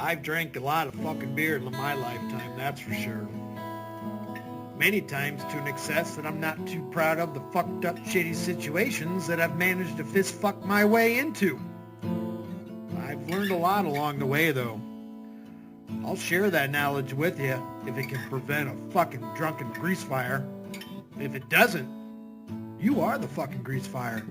I've drank a lot of fucking beer in my lifetime, that's for sure. Many times to an excess that I'm not too proud of the fucked up shitty situations that I've managed to fist fuck my way into. I've learned a lot along the way though. I'll share that knowledge with you if it can prevent a fucking drunken grease fire. If it doesn't, you are the fucking grease fire.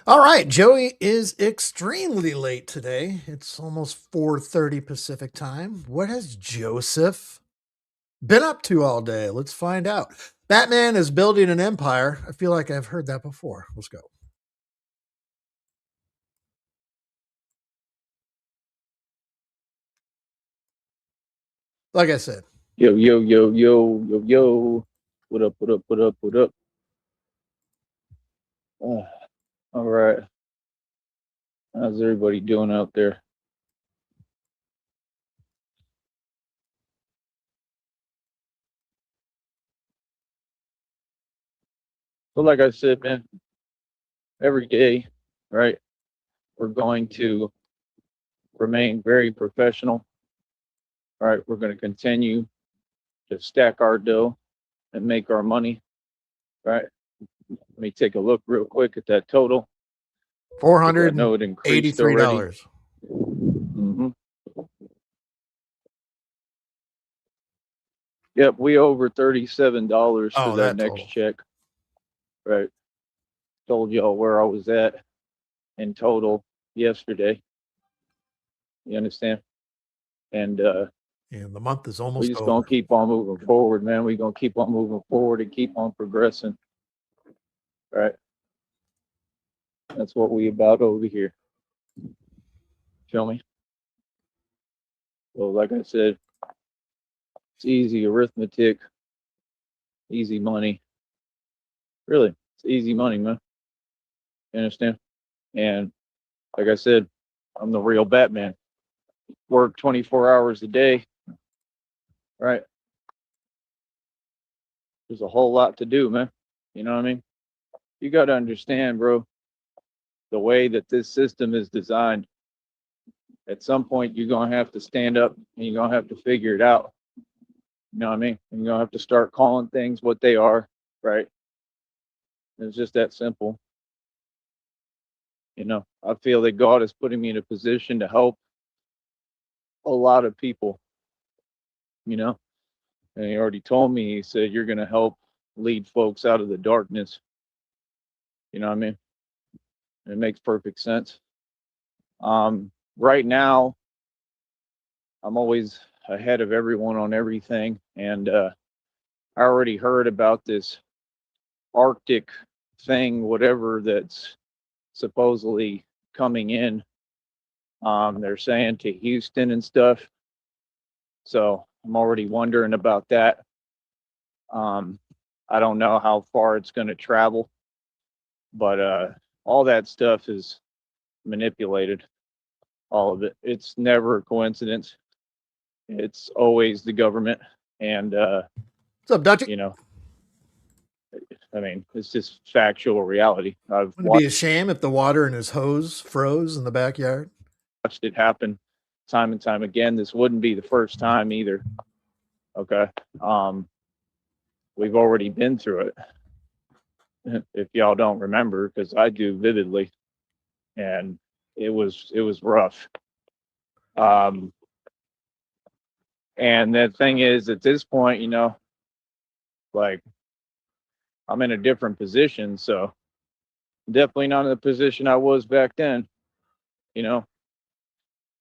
All right, Joey is extremely late today. It's almost 4:30 Pacific time. What has Joseph been up to all day? Let's find out. Batman is building an empire. I feel like I've heard that before. Let's go. Like I said, Yo, yo, yo, yo, yo, yo. What up, what up, what up, what up? All right. How's everybody doing out there? So, like I said, man, every day, right, we're going to remain very professional. All right. We're going to continue to stack our dough and make our money. Right. Let me take a look real quick at that total. I know it increased already. $483. Mm-hmm. Yep, we over $37 for that next total. check. Right. Told y'all where I was at in total yesterday. You understand? And And the month is almost we just over. gonna keep on moving forward, man. We gonna keep on moving forward and keep on progressing. Right? That's what we about over here. Feel me? Well, like I said, it's easy arithmetic, easy money. Really, it's easy money, man. You understand? And like I said, I'm the real Batman. Work 24 hours a day. Right? There's a whole lot to do, man. You know what I mean? You got to understand, bro, the way that this system is designed. At some point, you're going to have to stand up and you're going to have to figure it out. You know what I mean? And you're going to have to start calling things what they are, right? It's just that simple. You know, I feel that God is putting me in a position to help a lot of people, you know, and he already told me, he said, you're going to help lead folks out of the darkness. You know what I mean? It makes perfect sense. Right now, I'm always ahead of everyone on everything. And I already heard about this Arctic thing, whatever, that's supposedly coming in. They're saying to Houston and stuff. So I'm already wondering about that. I don't know how far it's going to travel, but all that stuff is manipulated. All of it. It's never a coincidence. It's always the government. And, What's up, Dutchy? you know, I mean, it's just factual reality. I've Wouldn't it be a shame if the water in his hose froze in the backyard? watched it happen time and time again. This wouldn't be the first time either. Okay. We've already been through it. If y'all don't remember, because I do vividly, and it was rough. And the thing is, at this point, you know, like I'm in a different position, so definitely not in the position I was back then, you know.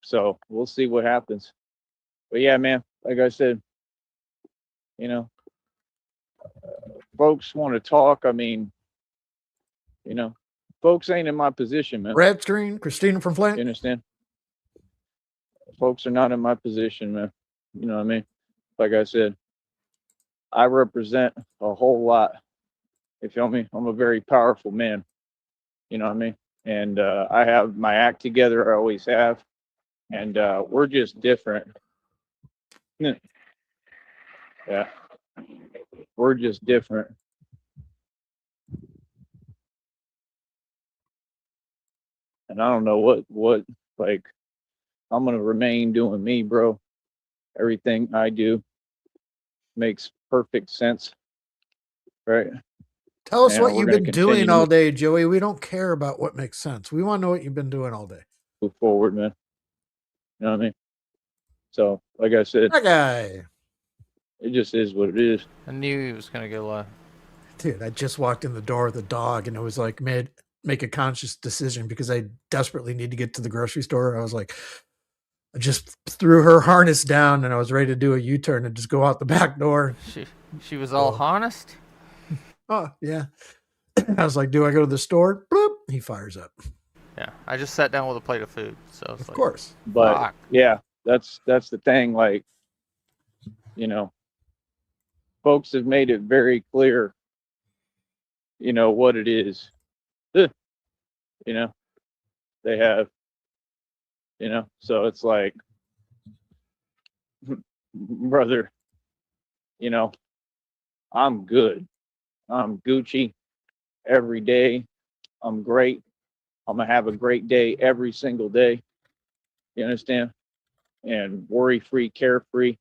So we'll see what happens. But yeah, man, like I said, you know, folks want to talk. I mean, you know, folks ain't in my position, man. Red screen, Christina from You Flint. understand? Folks are not in my position, man. You know what I mean? Like I said, I represent a whole lot. You feel me? I'm a very powerful man. You know what I mean? And I have my act together. I always have. And we're just different. Yeah. We're just different. And I don't know what, like, I'm going to remain doing me, bro. Everything I do makes perfect sense, right? Tell us And what we're you've going to been continue doing to all day, Joey. We don't care about what makes sense. We want to know what you've been doing all day. move forward, man. You know what I mean? So, like I said, That guy. it just is what it is. I knew he was gonna go live. Dude, I just walked in the door with a dog and it was like make a conscious decision because I desperately need to get to the grocery store. I was like, I just threw her harness down and I was ready to do a U-turn and just go out the back door. She was all honest. Oh, yeah. I was like, do I go to the store? Bloop. He fires up. Yeah, I just sat down with a plate of food, so it's Of like, course. But fuck. yeah, that's the thing. Like, you know, folks have made it very clear, you know, what it is. You know, they have, you know, so it's like, brother, you know, I'm good. I'm Gucci every day. I'm great. I'm gonna have a great day every single day. You understand? And worry free, carefree.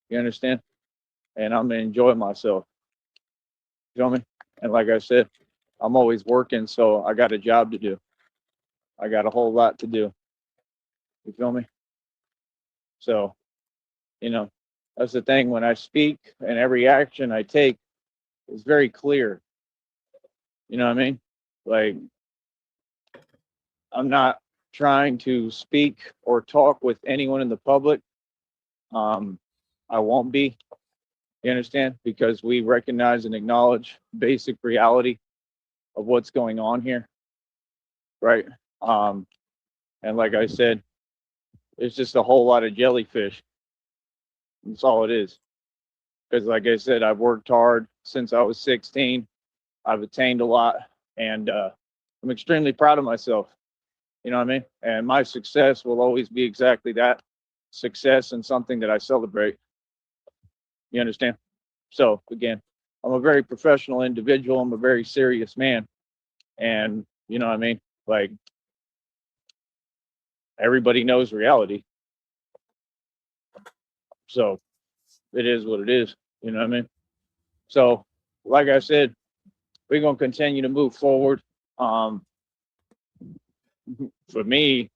You understand? And I'm gonna enjoy myself. You feel me? And like I said, I'm always working, so I got a job to do. I got a whole lot to do. You feel me? So, you know, that's the thing. When I speak and every action I take is very clear. You know what I mean? Like, I'm not trying to speak or talk with anyone in the public. I won't be. You understand? Because we recognize and acknowledge basic reality of what's going on here, right? And like I said, it's just a whole lot of jellyfish. That's all it is. Because like I said, I've worked hard since I was 16. I've attained a lot, and I'm extremely proud of myself. You know what I mean? And my success will always be exactly that, success and something that I celebrate. You understand? So again, I'm a very professional individual. I'm a very serious man. And you know what I mean? Like, everybody knows reality. So it is what it is. You know what I mean? So, like I said, we're gonna continue to move forward. Um, for me,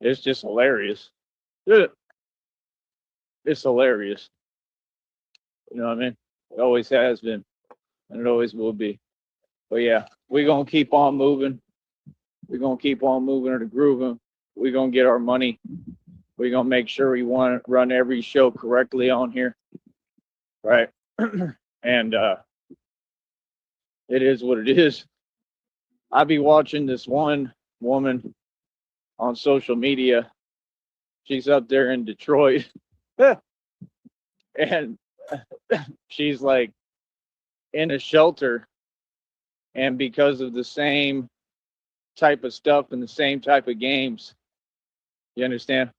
it's just hilarious. It's hilarious. You know what I mean? It always has been, and it always will be. But yeah, we're gonna keep on moving. We're gonna keep on moving and grooving. We're gonna get our money. We're gonna make sure we want to run every show correctly on here, right? And it is what it is. I be watching this one woman on social media. She's up there in Detroit, and she's like in a shelter, and because of the same type of stuff and the same type of games, you understand,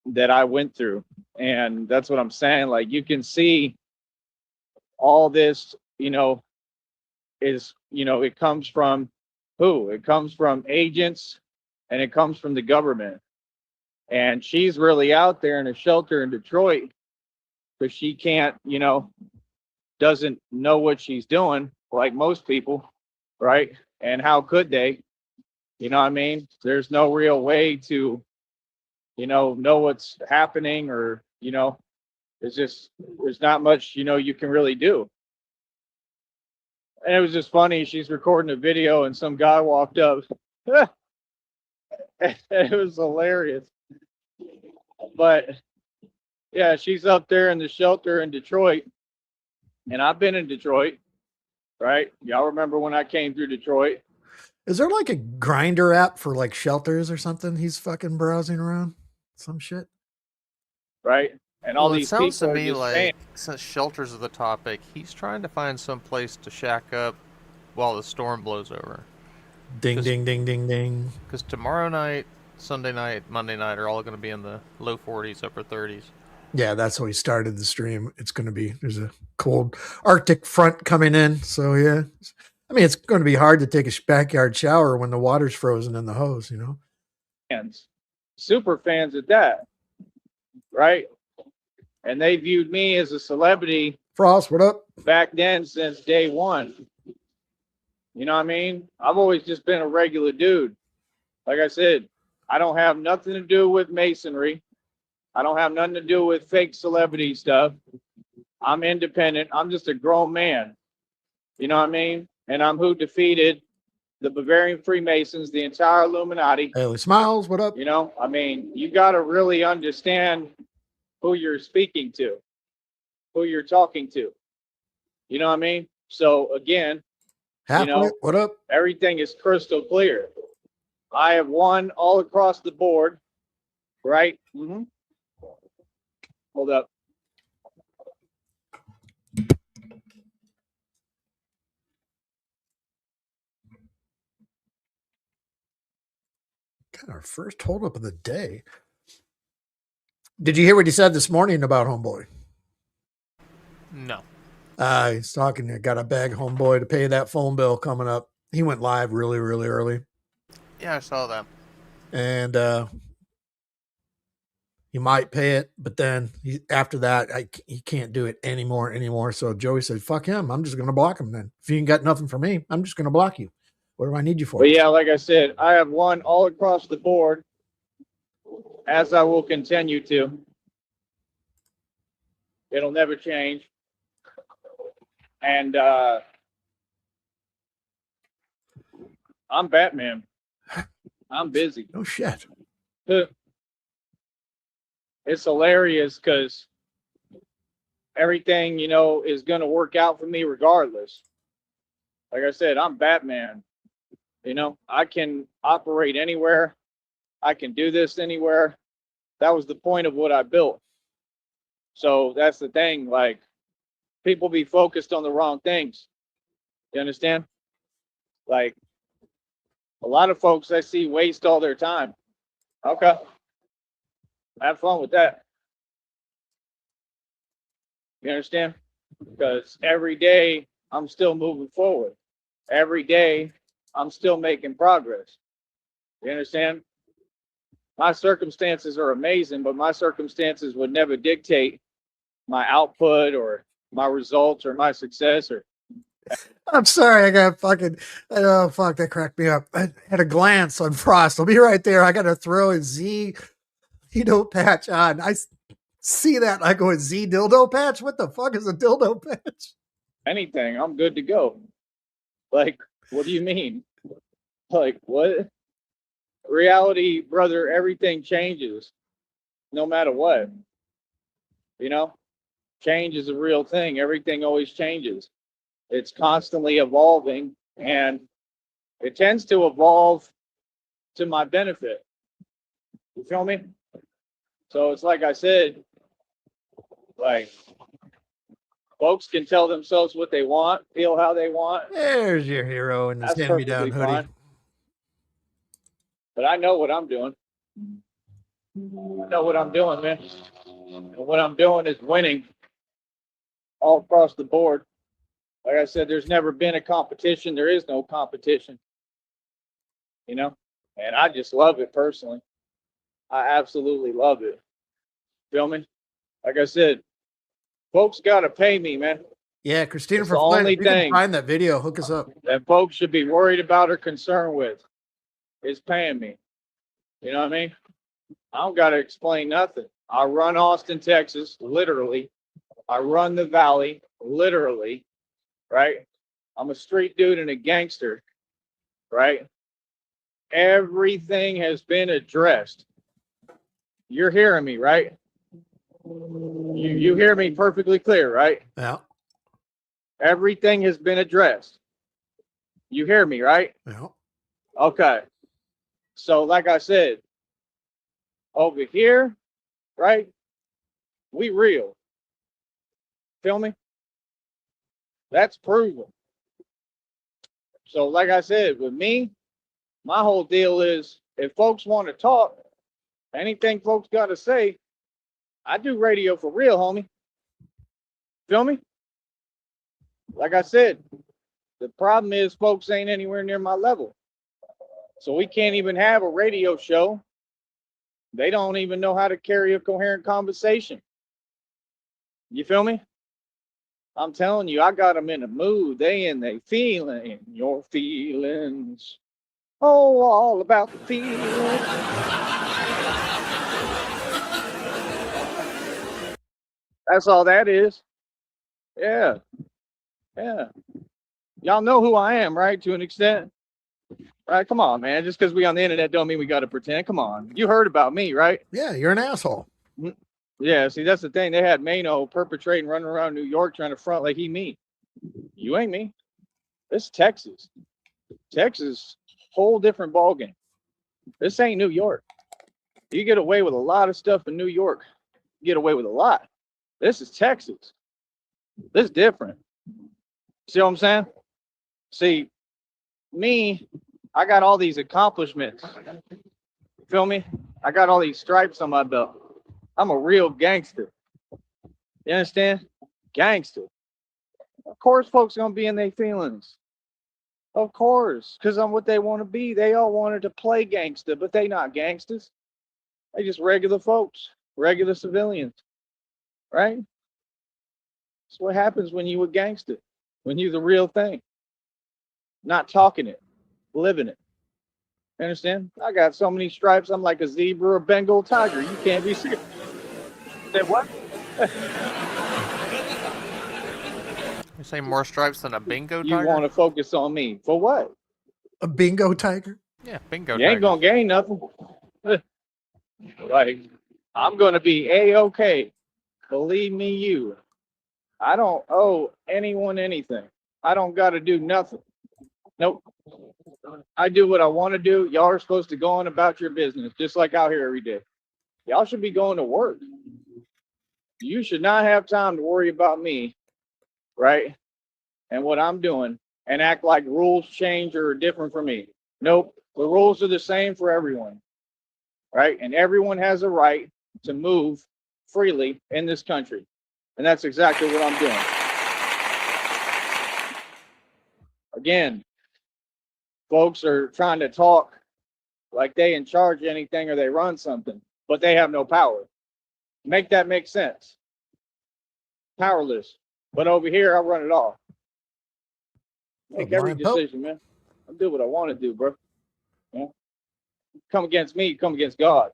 that I went through. And that's what I'm saying. Like, you can see all this, you know, is, you know, it comes from who? It comes from agents, and it comes from the government. And she's really out there in a shelter in Detroit because she can't, you know, doesn't know what she's doing like most people, right? And how could they? You know what I mean? There's no real way to, you know what's happening, or, you know, it's just, there's not much, you know, you can really do. And it was just funny. She's recording a video and some guy walked up. It was hilarious. But yeah, she's up there in the shelter in Detroit. And I've been in Detroit, right? Y'all remember when I came through Detroit? Is there like a grinder app for like shelters or something? He's fucking browsing around some shit. Right? And all Well, it these sounds to people are me just like, saying, since shelters are the topic, he's trying to find some place to shack up while the storm blows over. Ding, ding, ding, ding, ding. Because tomorrow night, Sunday night, Monday night are all going to be in the low 40s, upper 30s. Yeah, that's how we started the stream. It's going to be, there's a cold Arctic front coming in. So yeah, I mean, it's going to be hard to take a backyard shower when the water's frozen in the hose, you know? Fans, super fans at that, right? And they viewed me as a celebrity Frost, what up? back then since day one. You know what I mean? I've always just been a regular dude. Like I said, I don't have nothing to do with masonry. I don't have nothing to do with fake celebrity stuff. I'm independent. I'm just a grown man. You know what I mean? And I'm who defeated the Bavarian Freemasons, the entire Illuminati. Haley Smiles, what up? You know, I mean, you got to really understand who you're speaking to, who you're talking to. You know what I mean? So again, Halfway, what up? everything is crystal clear. I have won all across the board, right? Mm-hmm. Hold up. Got our first holdup of the day. Did you hear what he said this morning about Homeboy? No. He's talking. I got a bag Homeboy to pay that phone bill coming up. He went live really, really early. Yeah, I saw that. And he might pay it, but then after that, he can't do it anymore. So Joey said, fuck him. I'm just going to block him then. If you ain't got nothing for me, I'm just going to block you. What do I need you for? But yeah, like I said, I have won all across the board, as I will continue to. It'll never change. And I'm Batman. I'm busy. No shit. It's hilarious because everything, is going to work out for me regardless. Like I said, I'm Batman. I can operate anywhere. I can do this anywhere. That was the point of what I built. So that's the thing. Like, people be focused on the wrong things. You understand? Like, a lot of folks I see waste all their time. Okay. Have fun with that. You understand? Because every day I'm still moving forward. Every day I'm still making progress. You understand? My circumstances are amazing, but my circumstances would never dictate my output or my results or my success. Or I'm sorry. I got fucking, oh, fuck, that cracked me up. I had a glance on Frost. I'll be right there. I got to throw a Z patch on. I see that. I go, a Z dildo patch? What the fuck is a dildo patch? anything, I'm good to go. Like, what do you mean? Like, what? Reality, brother, everything changes no matter what. Change is a real thing. Everything always changes. It's constantly evolving, and it tends to evolve to my benefit. You feel me? So it's like I said, like, folks can tell themselves what they want, feel how they want. There's your hero in this That's hand-me-down perfectly hoodie. fine. But I know what I'm doing. I know what I'm doing, man. And what I'm doing is winning all across the board. Like I said, there's never been a competition. There is no competition. And I just love it personally. I absolutely love it. Feel me? Like I said, folks got to pay me, man. Yeah, Christina It's from the Flint, only if you can thing find that video, hook us up. that folks should be worried about or concerned with is paying me. You know what I mean? I don't got to explain nothing. I run Austin, Texas, literally. I run the Valley, literally, right? I'm a street dude and a gangster, right? Everything has been addressed. You're hearing me, right? You hear me perfectly clear, right? Yeah. Everything has been addressed. You hear me, right? Yeah. Okay. So, like I said, over here, right? We real. Feel me? That's proven. So, like I said, with me, my whole deal is if folks want to talk, anything folks got to say, I do radio for real, homie. Feel me? Like I said, The problem is folks ain't anywhere near my level. So we can't even have a radio show. They don't even know how to carry a coherent conversation. You feel me? I'm telling you, I got them in the mood. They in they feeling your feelings. Oh, all about the feelings. That's all that is. Yeah. Yeah. Y'all know who I am, right? To an extent. Right? Come on, man. Just because we on the internet don't mean we got to pretend. Come on. You heard about me, right? Yeah, you're an asshole. Yeah, see, that's the thing. They had Mano perpetrating, running around New York trying to front like he me. You ain't me. This is Texas. Texas, whole different ballgame. This ain't New York. You get away with a lot of stuff in New York. You get away with a lot. This is Texas. This is different. See what I'm saying? See, me, I got all these accomplishments. Feel me? I got all these stripes on my belt. I'm a real gangster. You understand? Gangster. Of course, folks gonna be in their feelings. Of course, because I'm what they want to be. They all wanted to play gangster, but they not gangsters. They just regular folks, regular civilians, right? That's what happens when you a gangster, when you the real thing. Not talking it, living it. You understand? I got so many stripes, I'm like a zebra or a Bengal tiger. You can't be serious. Say what? You say more stripes than a bingo You tiger? want to focus on me. For what? A bingo tiger? Yeah, bingo You ain't tiger. going to gain nothing. Like, I'm going to be A-okay. Believe me, you. I don't owe anyone anything. I don't got to do nothing. Nope. I do what I want to do. Y'all are supposed to go on about your business, just like out here every day. Y'all should be going to work. You should not have time to worry about me, right? And what I'm doing and act like rules change or are different for me. Nope. The rules are the same for everyone, right? And everyone has a right to move freely in this country. And that's exactly what I'm doing. Again, folks are trying to talk like they in charge of anything or they run something, but they have no power. Make that make sense. Powerless. But over here, I run it all. Make every decision, man. I do what I want to do, bro. You know? Come against me, come against God.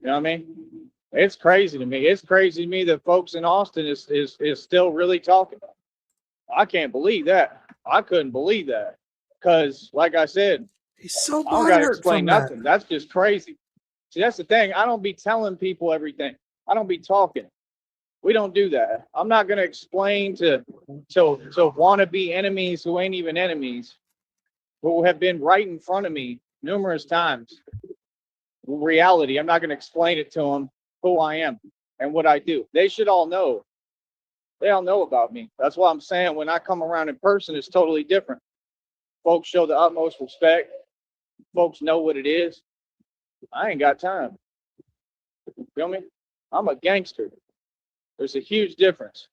You know what I mean? It's crazy to me. It's crazy to me that folks in Austin is still really talking. I can't believe that. I couldn't believe that. Because, like I said, he's so I don't got to butthurt explain from nothing. that. That's just crazy. See, that's the thing. I don't be telling people everything. I don't be talking. We don't do that. I'm not going to explain to wannabe enemies who ain't even enemies, who have been right in front of me numerous times. Reality. I'm not going to explain it to them who I am and what I do. They should all know. They all know about me. That's why I'm saying when I come around in person, it's totally different. Folks show the utmost respect. Folks know what it is. I ain't got time. Feel me? I'm a gangster. There's a huge difference.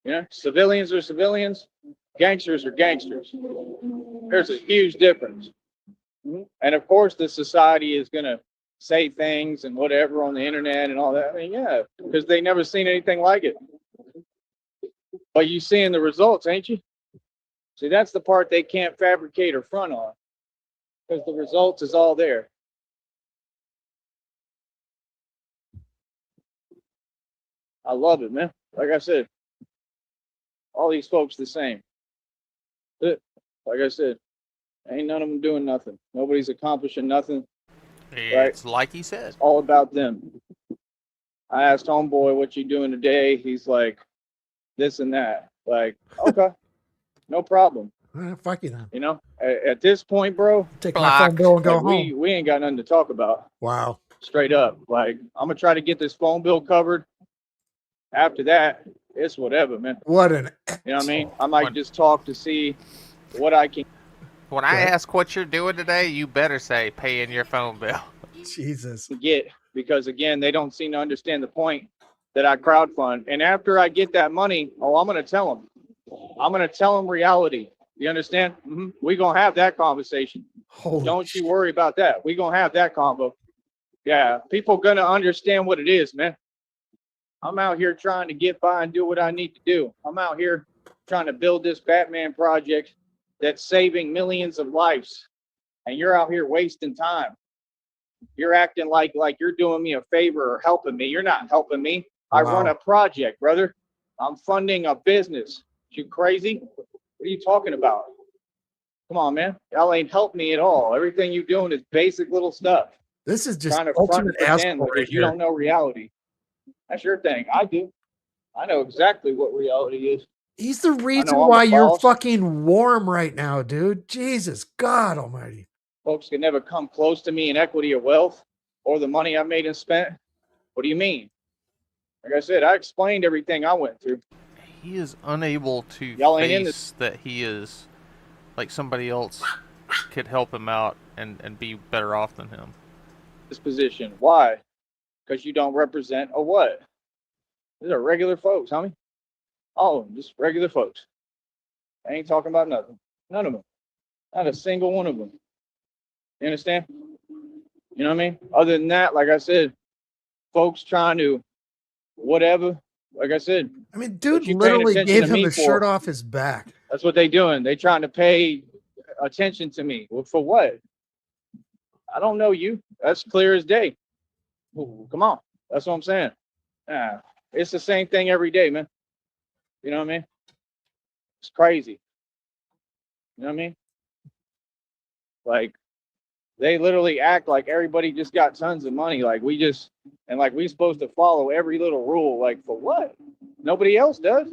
You know, civilians are civilians, gangsters are gangsters. There's a huge difference. And of course, the society is going to say things and whatever on the internet and all that. I mean, yeah, because they never seen anything like it. But you seeing the results, ain't you? See, that's the part they can't fabricate or front on, because the results is all there. I love it, man. Like I said, all these folks the same. Like I said, ain't none of them doing nothing. Nobody's accomplishing nothing. It's right? Like he said. It's all about them. I asked homeboy, what you doing today? He's like, this and that. Like, okay, no problem. Fuck you then. You know, at this point, bro, take my phone bill and go home. We ain't got nothing to talk about. Wow. Straight up. Like, I'm going to try to get this phone bill covered. After that, it's whatever, man. What an... You know what I mean? I might just talk to see what I can... When I ask what you're doing today, you better say paying your phone bill. Jesus. Because, again, they don't seem to understand the point that I crowdfund. And after I get that money, I'm going to tell them. I'm going to tell them reality. You understand? We're going to have that conversation. Holy Don't you worry about that. We're going to have that combo. Yeah, people going to understand what it is, man. I'm out here trying to get by and do what I need to do. I'm out here trying to build this Batman project that's saving millions of lives. And you're out here wasting time. You're acting like you're doing me a favor or helping me. You're not helping me. I run a project, brother. I'm funding a business. You crazy? What are you talking about? Come on, man. Y'all ain't helped me at all. Everything you're doing is basic little stuff. This is just Trying to front and ultimate asshole pretend right because you here. don't know reality. That's your thing. I do. I know exactly what reality is. He's the reason I'm why the you're boss. fucking warm right now, dude. Jesus God almighty. Folks can never come close to me in equity or wealth or the money I made and spent. What do you mean? Like I said, I explained everything I went through. He is unable to Y'all ain't in face that he is like somebody else could help him out and be better off than him. This position. Why? Because you don't represent a what? These are regular folks, homie. All of them, just regular folks. I ain't talking about nothing. None of them. Not a single one of them. You understand? You know what I mean? Other than that, like I said, folks trying to whatever. Like I said, I mean, dude you paying literally attention gave to him me the for? shirt off his back. That's what they doing. They trying to pay attention to me. Well, for what? I don't know you. That's clear as day. Ooh, come on. That's what I'm saying. It's the same thing every day, man. You know what I mean? It's crazy. You know what I mean? Like, they literally act like everybody just got tons of money. Like we supposed to follow every little rule. Like for what? Nobody else does.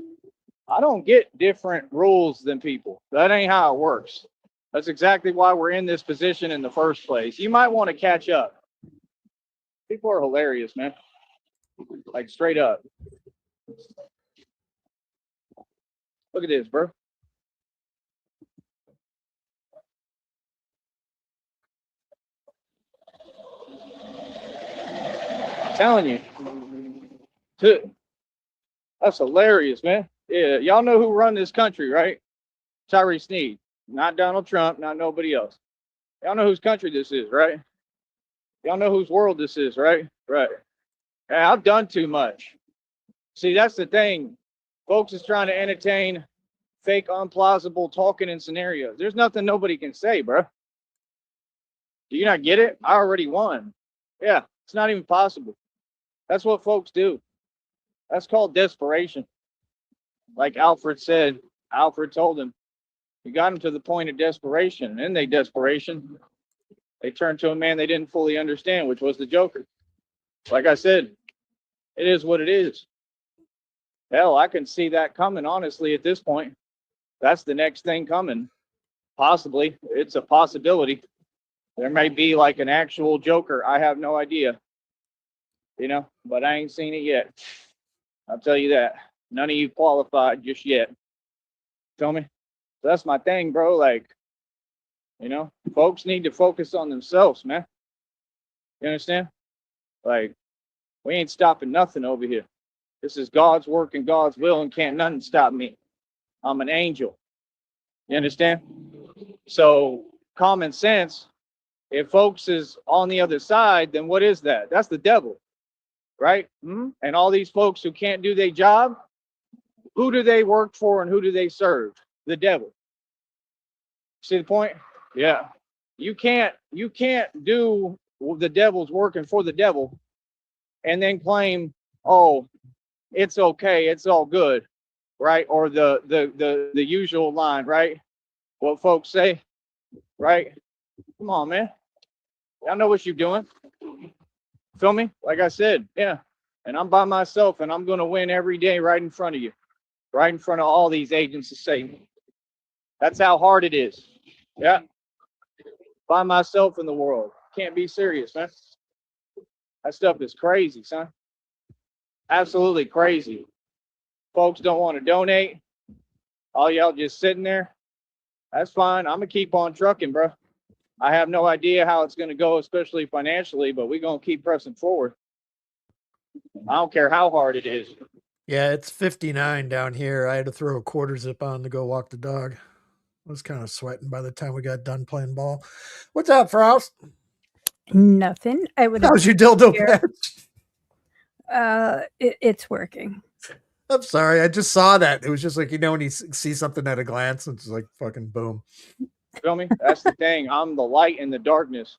I don't get different rules than people. That ain't how it works. That's exactly why we're in this position in the first place. You might want to catch up. People are hilarious, man. Like straight up. Look at this, bro. I'm telling you. That's hilarious, man. Yeah, y'all know who run this country, right? Sneed. Not Donald Trump, not nobody else. Y'all know whose country this is, right? Y'all know whose world this is, right? Right. Yeah, I've done too much. See, that's the thing. Folks is trying to entertain fake, unplausible talking and scenarios. There's nothing nobody can say, bro. Do you not get it? I already won. Yeah, it's not even possible. That's what folks do. That's called desperation. Like Alfred said, Alfred told him, you got him to the point of desperation. And in their desperation, they turned to a man they didn't fully understand, which was the Joker. Like I said, it is what it is. Hell, I can see that coming, honestly, at this point. That's the next thing coming. Possibly. It's a possibility. There may be like an actual Joker. I have no idea. You know, but I ain't seen it yet. I'll tell you that. None of you qualified just yet. Feel me? So that's my thing, bro. Like, you know, folks need to focus on themselves, man. You understand? Like, we ain't stopping nothing over here. This is God's work and God's will, and can't nothing stop me. I'm an angel. You understand? So, common sense, if folks is on the other side, then what is that? That's the devil, right? And all these folks who can't do their job, who do they work for and who do they serve? The devil. See the point? Yeah. You can't do the devil's working for the devil and then claim, oh, it's okay, it's all good, right? Or the usual line, right? What folks say, right? Come on, man. Y'all know what you're doing. Feel me? Like I said, yeah. And I'm by myself and I'm gonna win every day right in front of you. Right in front of all these agents of Satan. That's how hard it is. Yeah. By myself in the world. Can't be serious, man. That stuff is crazy, son. Absolutely crazy. Folks don't want to donate. All y'all just sitting there. That's fine. I'm going to keep on trucking, bro. I have no idea how it's going to go, especially financially, but we're going to keep pressing forward. I don't care how hard it is. Yeah, it's 59 down here. I had to throw a quarter zip on to go walk the dog. I was kind of sweating by the time we got done playing ball. What's up, Frost? Nothing. I would. How's your dildo Here. patch? It's working. I'm sorry. I just saw that. It was just like, when you see something at a glance, it's like fucking boom. Feel me? That's the thing. I'm the light in the darkness.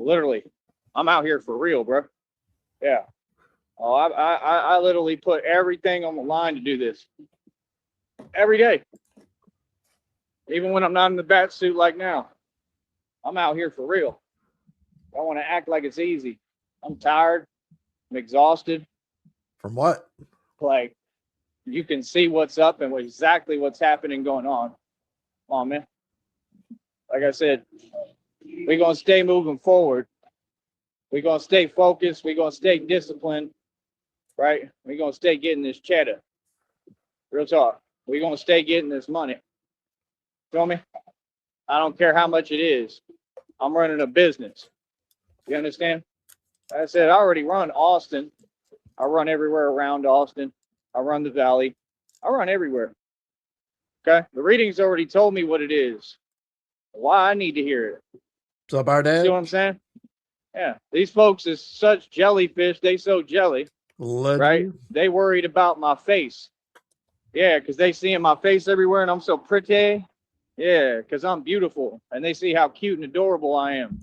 Literally. I'm out here for real, bro. Yeah. Oh, I literally put everything on the line to do this. Every day. Even when I'm not in the bat suit like now. I'm out here for real. I want to act like it's easy. I'm tired. I'm exhausted. From what? Like, you can see what's up and exactly what's happening going on. Come on, man. Like I said, we're going to stay moving forward. We're going to stay focused. We're going to stay disciplined, right? We're going to stay getting this cheddar. Real talk. We're going to stay getting this money. Feel me? I don't care how much it is. I'm running a business. You understand? Like I said, I already run Austin. I run everywhere around Austin. I run the valley. I run everywhere. Okay? The readings already told me what it is. Why I need to hear it. What's up, our dad? See what I'm saying? Yeah. These folks is such jellyfish. They so jelly, right? They worried about my face. Yeah, because they seeing my face everywhere and I'm so pretty. Yeah, because I'm beautiful. And they see how cute and adorable I am.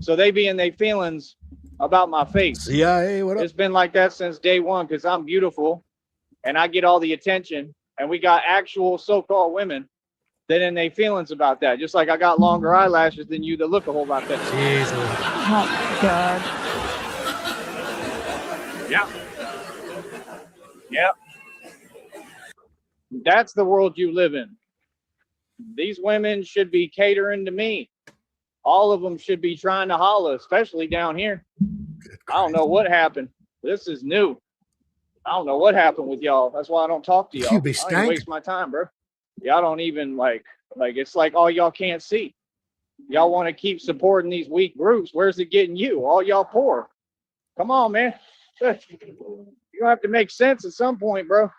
So they be in their feelings about my face. CIA, what up? It's been like that since day one because I'm beautiful and I get all the attention. And we got actual so-called women that in their feelings about that. Just like I got longer eyelashes than you that look a whole lot better. Jesus. Oh my God. Yeah. Yeah. That's the world you live in. These women should be catering to me. All of them should be trying to holler, especially down here. I don't know what happened. This is new. I don't know what happened with y'all. That's why I don't talk to y'all. You be I don't waste my time, bro. Y'all don't even like it's like all y'all can't see. Y'all want to keep supporting these weak groups. Where's it getting you? All y'all poor. Come on, man. You don't have to make sense at some point, bro.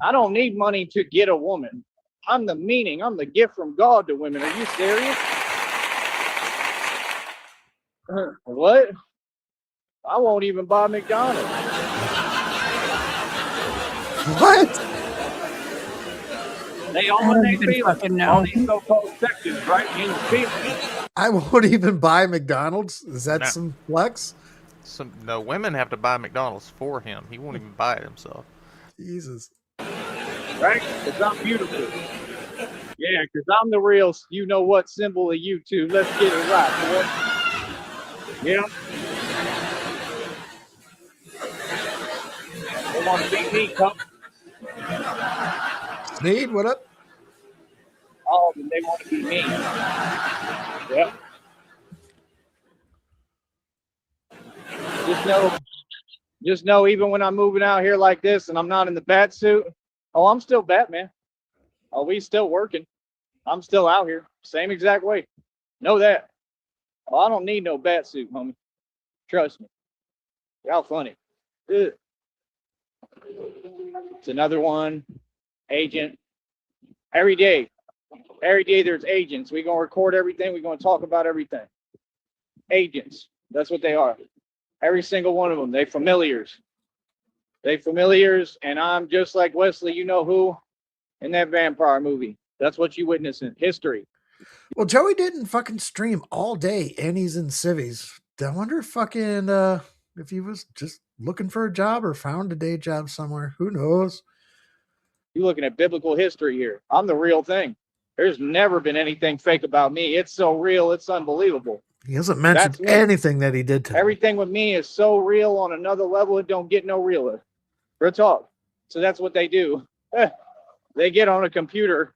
I don't need money to get a woman. I'm the meaning. I'm the gift from God to women. Are you serious? What? I won't even buy McDonald's. What? They all in their feelings. All these so-called sections, right? In your feelings. I won't even buy McDonald's. Is that No. some flex? No, women have to buy McDonald's for him. He won't even buy it himself. Jesus. Right? Because I'm beautiful. Yeah, because I'm the real, you know what, symbol of YouTube. Let's get it right, boy. Yeah. They want to be me, come. Sneed, what up? All of them, they want to be me. Yep. Just know, even when I'm moving out here like this and I'm not in the bat suit, oh, I'm still Batman. Oh, we still working. I'm still out here. Same exact way. Know that. Oh, I don't need no bat suit, homie. Trust me. Y'all funny. Ugh. It's another one. Agent. Every day there's agents. We're going to record everything. We're going to talk about everything. Agents. That's what they are. Every single one of them. They familiars. And I'm just like Wesley, you know who? In that vampire movie. That's what you witness in history. Well, Joey didn't fucking stream all day and he's in civvies. I wonder if he was just looking for a job or found a day job somewhere. Who knows? You're looking at biblical history here. I'm the real thing. There's never been anything fake about me. It's so real, it's unbelievable. He hasn't mentioned anything that he did today. Everything with me is so real on another level, it don't get no realer. Real talk. So that's what they do. They get on a computer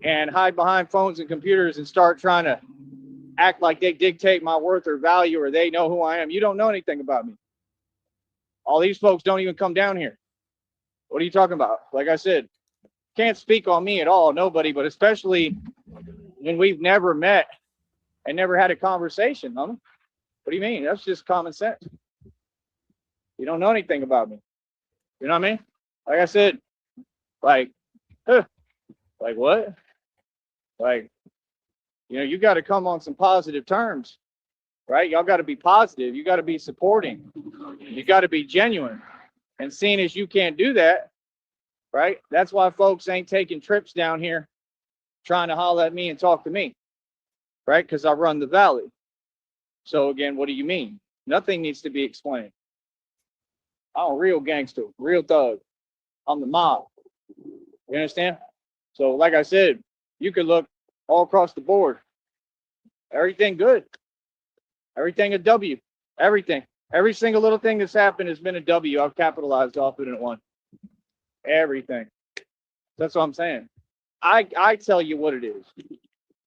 and hide behind phones and computers and start trying to act like they dictate my worth or value or they know who I am. You don't know anything about me. All these folks don't even come down here. What are you talking about? Like I said, can't speak on me at all, nobody, but especially when we've never met and never had a conversation. Huh? What do you mean? That's just common sense. You don't know anything about me. You know what I mean? Like I said, like, like what? Like, you got to come on some positive terms, right? Y'all got to be positive. You got to be supporting. You got to be genuine. And seeing as you can't do that, right? That's why folks ain't taking trips down here trying to holler at me and talk to me, right? Because I run the valley. So again, what do you mean? Nothing needs to be explained. I'm a real gangster, real thug. I'm the mob. You understand? So like I said, you could look all across the board. Everything good. Everything a W. Everything. Every single little thing that's happened has been a W. I've capitalized off it and won. Everything. That's what I'm saying. I tell you what it is.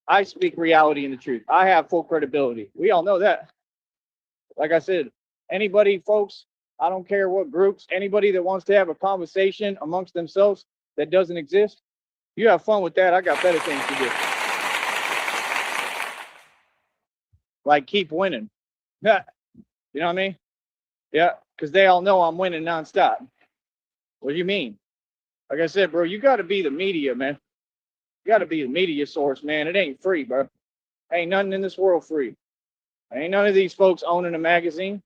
I speak reality and the truth. I have full credibility. We all know that. Like I said, anybody, folks, I don't care what groups, anybody that wants to have a conversation amongst themselves that doesn't exist, you have fun with that. I got better things to do. Like keep winning. Yeah. You know what I mean? Yeah, because they all know I'm winning nonstop. What do you mean? Like I said, bro, you got to be the media, man. You got to be the media source, man. It ain't free, bro. Ain't nothing in this world free. Ain't none of these folks owning a magazine.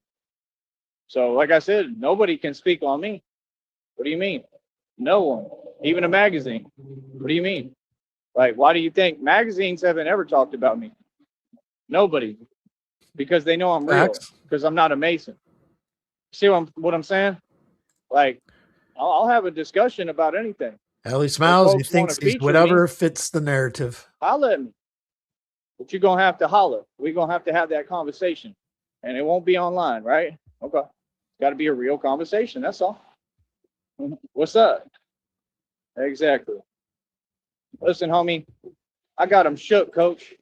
So, like I said, nobody can speak on me. What do you mean? No one. Even a magazine. What do you mean? Like, why do you think magazines haven't ever talked about me? Nobody. Because they know I'm real. Facts. Because I'm not a Mason. See what I'm saying? Like, I'll have a discussion about anything. Ellie smiles. He folks wanna thinks he's feature whatever me, fits the narrative. holler at me. But you're going to have to holler. We're going to have that conversation. And it won't be online, right? Okay. Got to be a real conversation. That's all. What's up? Exactly. Listen, homie, I got him shook, coach.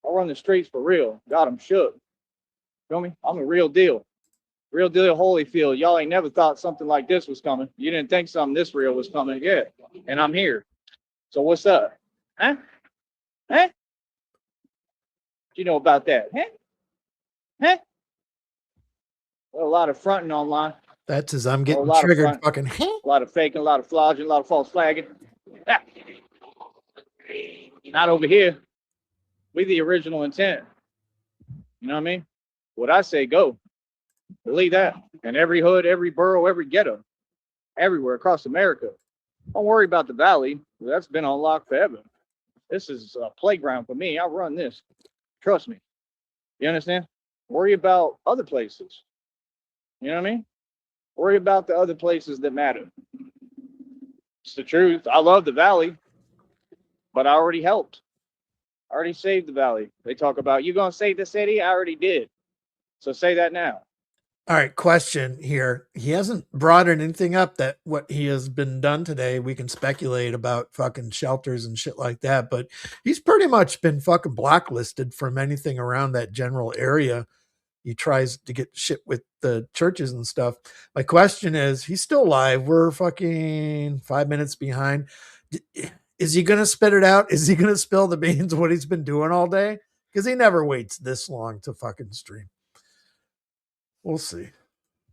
I run the streets for real. Got him shook. Feel me? I'm a real deal. Real deal Holyfield. Y'all ain't never thought something like this was coming. You didn't think something this real was coming. Yeah. And I'm here. So what's up? Huh? Huh? What you know about that? Huh? Huh? Well, a lot of fronting online. That's as I'm A getting lot of triggered. front. Fucking. A lot of faking, a lot of flogging, a lot of false flagging. Ah. Not over here. We the original intent. You know what I mean? What I say, go. Believe that. In every hood, every borough, every ghetto, everywhere across America. Don't worry about the valley. That's been on lock forever. This is a playground for me. I run this. Trust me. You understand? Worry about other places. You know what I mean? Worry about the other places that matter. It's the truth. I love the valley, but I already helped. I already saved the valley. They talk about, you going to save the city? I already did. So say that now. All right, question here. He hasn't brought anything up that what he has been done today. We can speculate about fucking shelters and shit like that, but he's pretty much been fucking blacklisted from anything around that general area. He tries to get shit with the churches and stuff. My question is, he's still live. We're fucking 5 minutes behind. Is he going to spit it out? Is he going to spill the beans what he's been doing all day? Because he never waits this long to fucking stream. We'll see.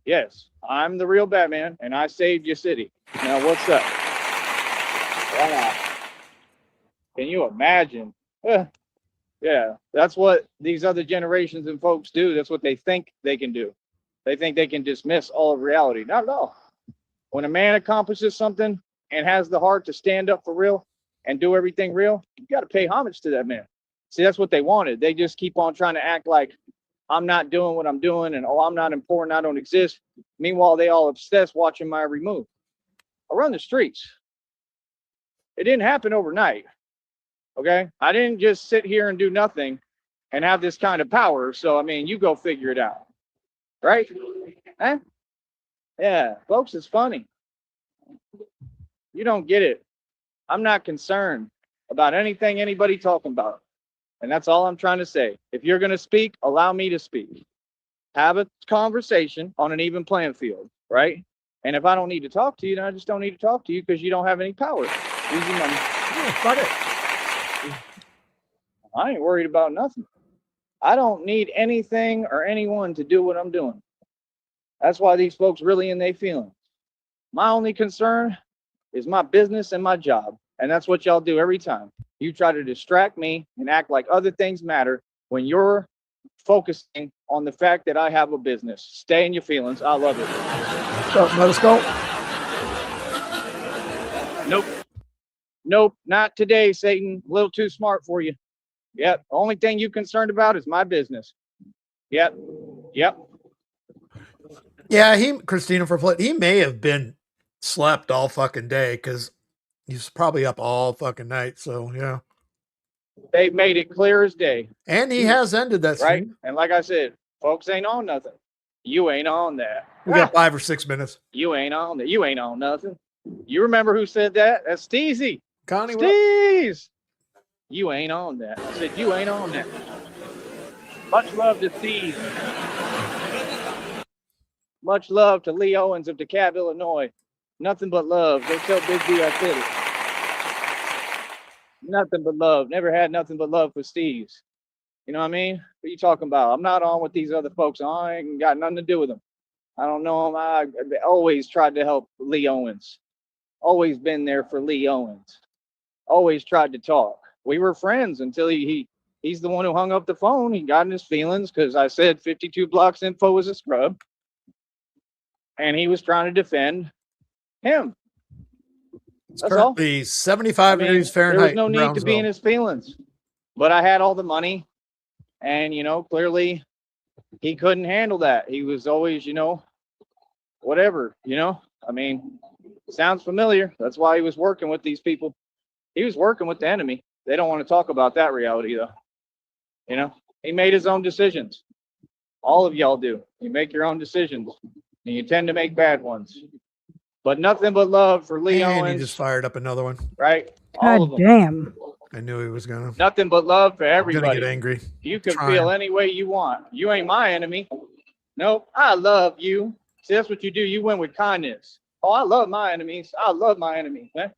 Yes, I'm the real Batman, and I saved your city. Now, what's up? Wow. Can you imagine? Yeah, that's what these other generations and folks do. That's what they think they can do. They think they can dismiss all of reality. Not at all. When a man accomplishes something and has the heart to stand up for real and do everything real, you got to pay homage to that man. See, that's what they wanted. They just keep on trying to act like I'm not doing what I'm doing and, oh, I'm not important, I don't exist. Meanwhile, they all obsessed watching my every move. I run the streets. It didn't happen overnight. Okay? I didn't just sit here and do nothing and have this kind of power. So, I mean, you go figure it out. Right? Huh? Yeah, folks, it's funny. You don't get it. I'm not concerned about anything anybody talking about. And that's all I'm trying to say. If you're going to speak, allow me to speak. Have a conversation on an even playing field, right? And if I don't need to talk to you, then I just don't need to talk to you because you don't have any power. Easy money. Yeah, fuck it. I ain't worried about nothing. I don't need anything or anyone to do what I'm doing. That's why these folks really in their feelings. My only concern is my business and my job. And that's what y'all do every time. You try to distract me and act like other things matter when you're focusing on the fact that I have a business. Stay in your feelings. I love it. Let us go. Nope. Nope. Not today, Satan. A little too smart for you. Yep. The only thing you concerned about is my business. Yep. Yep. Yeah, Christina for play. He may have been slept all fucking day because he's probably up all fucking night. So yeah. They made it clear as day. And he has ended that right. stream. And like I said, folks ain't on nothing. You ain't on that. We got 5 or 6 minutes. You ain't on that. You ain't on nothing. You remember who said that? That's Steezy. Connie, Steez. You ain't on that. I said, you ain't on that. Much love to Steve. Much love to Lee Owens of DeKalb, Illinois. Nothing but love. Go tell Big B I said it. Nothing but love. Never had nothing but love for Steve's. You know what I mean? What are you talking about? I'm not on with these other folks. I ain't got nothing to do with them. I don't know them. I always tried to help Lee Owens. Always been there for Lee Owens. Always tried to talk. We were friends until he's the one who hung up the phone. He got in his feelings because I said 52 blocks info was a scrub. And he was trying to defend him. It's That's all. currently 75 degrees Fahrenheit. There was no need to be in his feelings. But I had all the money. And, clearly he couldn't handle that. He was always, whatever, sounds familiar. That's why he was working with these people. He was working with the enemy. They don't want to talk about that reality, though. He made his own decisions. All of y'all do. You make your own decisions, and you tend to make bad ones. But nothing but love for Lee Owens. And he just fired up another one. Right? All of them. Damn. I knew he was gonna. Nothing but love for everybody. Gonna get angry. You can feel any way you want. You ain't my enemy. Nope. I love you. See, that's what you do. You win with kindness. Oh, I love my enemies. I love my enemies, man.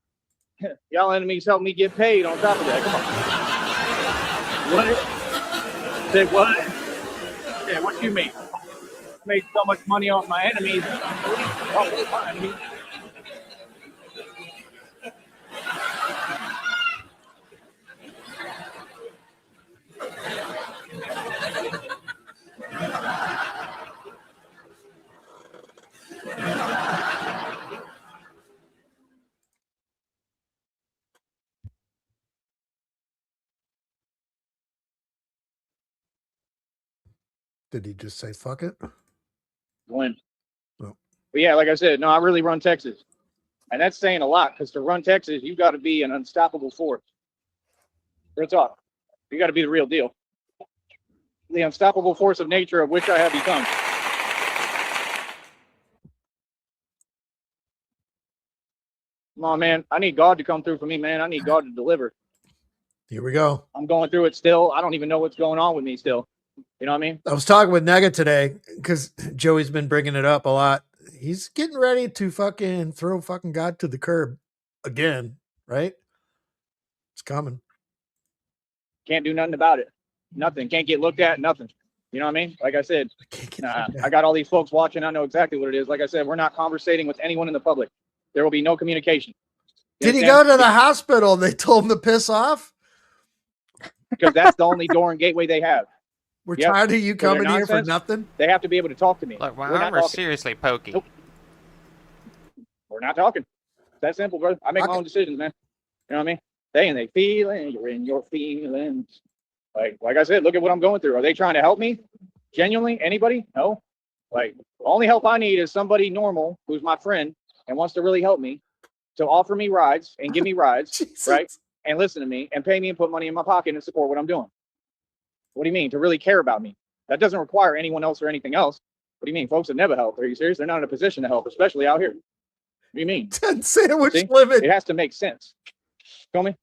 Y'all enemies help me get paid on top of that. Come on. What? Say what? Yeah, what you mean? Made so much money off my enemies. Oh, my enemies. Did he just say fuck it? Win. Oh. But yeah, like I said, no, I really run Texas. And that's saying a lot because to run Texas, you got to be an unstoppable force. Real talk. You got to be the real deal. The unstoppable force of nature of which I have become. Come on, man. I need God to come through for me, man. I need God to deliver. Here we go. I'm going through it still. I don't even know what's going on with me still. You know what I mean? I was talking with Nega today because Joey's been bringing it up a lot. He's getting ready to fucking throw fucking God to the curb again, right? It's coming. Can't do nothing about it. Nothing. Can't get looked at. Nothing. You know what I mean? Like I said, I got all these folks watching. I know exactly what it is. Like I said, we're not conversating with anyone in the public. There will be no communication. Did he go to the hospital? They told him to piss off? Because that's the only door and gateway they have. We're tired of you coming here for nothing? They have to be able to talk to me. Look, my arm is seriously pokey. Nope. We're not talking. It's that simple, brother. I make my own decisions, man. You know what I mean? They and they feeling, you're in your feelings. Like I said, look at what I'm going through. Are they trying to help me? Genuinely? Anybody? No. The only help I need is somebody normal who's my friend and wants to really help me to offer me rides and give me rides, right? And listen to me and pay me and put money in my pocket and support what I'm doing. What do you mean? To really care about me? That doesn't require anyone else or anything else. What do you mean? Folks have never helped. Are you serious? They're not in a position to help, especially out here. What do you mean? 10 sandwich limit. It has to make sense. Feel me?